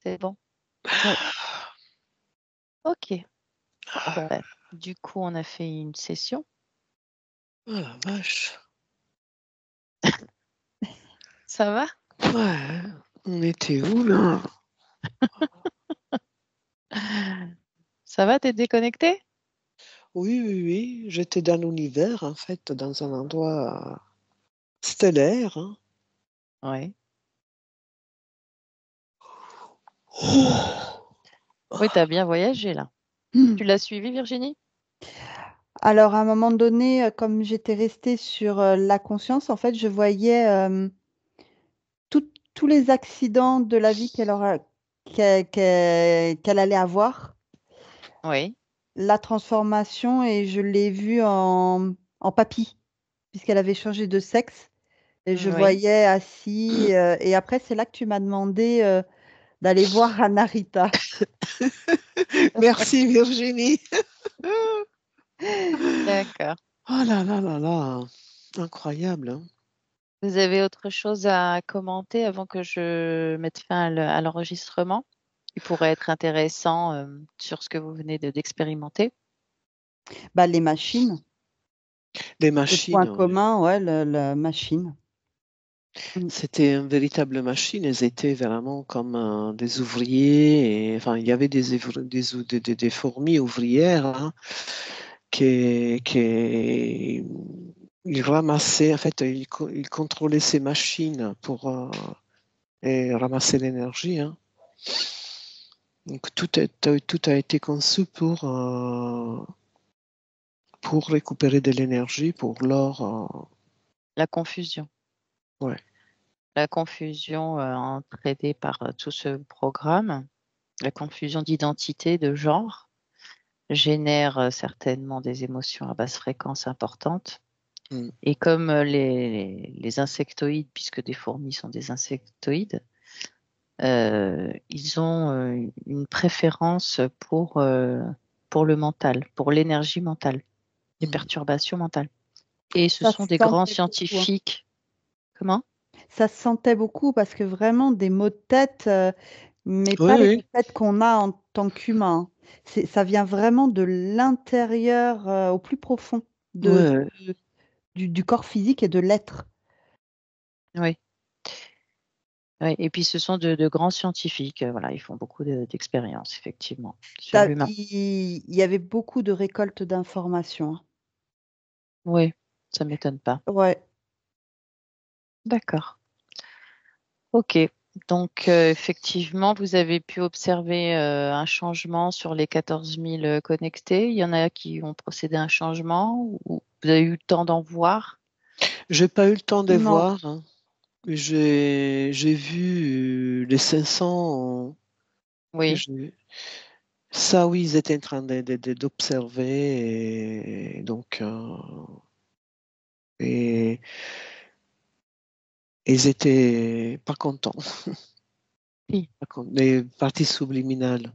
S1: C'est bon?
S2: Ouais.
S1: Ok. Bon, ben, du coup, on a fait une session.
S3: Oh la vache.
S1: Ça va?
S3: Ouais, on était où là?
S1: Ça va, t'es déconnecté?
S3: Oui, oui, oui. J'étais dans l'univers, en fait, dans un endroit stellaire. Hein.
S1: Oui.
S3: Oh.
S1: Oui, t'as bien voyagé là. Tu l'as suivi, Virginie?
S2: Alors, à un moment donné, comme j'étais restée sur la conscience, en fait, je voyais tous les accidents de la vie qu'elle allait avoir,
S1: Oui.
S2: la transformation, et je l'ai vue en papy, puisqu'elle avait changé de sexe. Et je
S1: Oui.
S2: voyais assis, et après, c'est là que tu m'as demandé d'aller voir Anarita.
S3: Merci Virginie.
S1: D'accord.
S3: Oh là là là là. Incroyable. Hein.
S1: Vous avez autre chose à commenter avant que je mette fin à l'enregistrement qui pourrait être intéressant sur ce que vous venez d'expérimenter?
S2: Bah, les machines,
S3: Les
S2: le point
S3: machines, ouais.
S2: commun, ouais, la machine. Mm.
S3: C'était une véritable machine. Elles étaient vraiment comme des ouvriers. Et, enfin, il y avait des fourmis ouvrières hein, qui ils ramassaient, en fait, ils contrôlaient ces machines pour et ramasser l'énergie. Hein. Donc tout a été conçu pour récupérer de l'énergie pour leur.
S1: La confusion.
S3: Ouais.
S1: La confusion entraînée par tout ce programme, la confusion d'identité, de genre, génère certainement des émotions à basse fréquence importantes.
S3: Mm.
S1: Et comme les insectoïdes, puisque des fourmis sont des insectoïdes, ils ont une préférence pour le mental, pour l'énergie mentale, les
S3: Mm.
S1: perturbations mentales. Et ce
S2: Ça
S1: sont
S2: se
S1: des grands
S2: sentait beaucoup, hein.
S1: scientifiques. Comment?
S2: Ça se sentait beaucoup parce que vraiment des maux de tête, mais
S3: Oui,
S2: pas les maux
S3: oui.
S2: de tête qu'on a en tant qu'humain. Ça vient vraiment de l'intérieur, au plus profond
S3: Ouais.
S2: du corps physique et de l'être.
S1: Oui. Oui. Et puis ce sont de grands scientifiques. Voilà, ils font beaucoup d'expériences, effectivement, sur l'humain.
S2: Il y avait beaucoup de récoltes d'informations, hein.
S1: Oui, ça m'étonne pas.
S2: Ouais.
S1: D'accord. Ok. Donc, effectivement, vous avez pu observer un changement sur les 14 000 connectés. Il y en a qui ont procédé à un changement ou vous avez eu le temps d'en voir?
S3: J'ai pas eu le temps de
S2: Non.
S3: voir. Hein. J'ai vu les 500 que
S1: Oui.
S3: j'ai. Ça, oui, ils étaient en train d'observer. Et donc, et, Ils étaient pas contents.
S1: Oui.
S3: Les parties subliminales.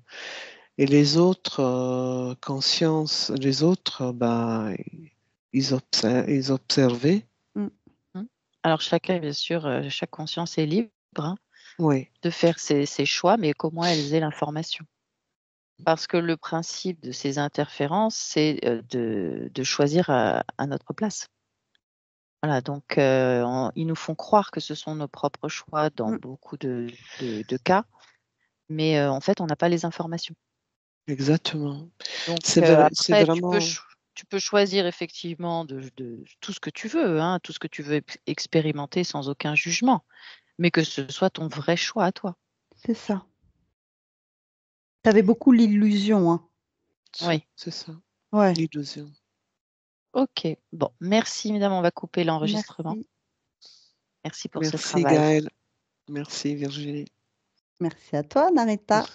S3: Et les autres consciences, les autres, ils observaient.
S1: Alors chacun, bien sûr, chaque conscience est libre
S3: Oui,
S1: de faire ses choix, mais comment elles aient l'information. Parce que le principe de ces interférences, c'est de choisir à notre place. Voilà, donc ils nous font croire que ce sont nos propres choix dans beaucoup de cas, mais en fait, on n'a pas les informations.
S3: exactement.
S1: Donc
S3: C'est
S1: après,
S3: vraiment.
S1: tu peux choisir effectivement de tout ce que tu veux, hein, tout ce que tu veux expérimenter sans aucun jugement, mais que ce soit ton vrai choix à toi.
S2: C'est ça. Tu avais beaucoup l'illusion, hein.
S1: Oui.
S3: C'est ça,
S2: Ouais.
S3: l'illusion.
S1: Ok, bon, merci mesdames, on va couper l'enregistrement.
S2: Merci.
S1: Merci pour ce
S3: Merci
S1: travail.
S3: Gaëlle. Merci Virginie.
S2: Merci à toi, Narita.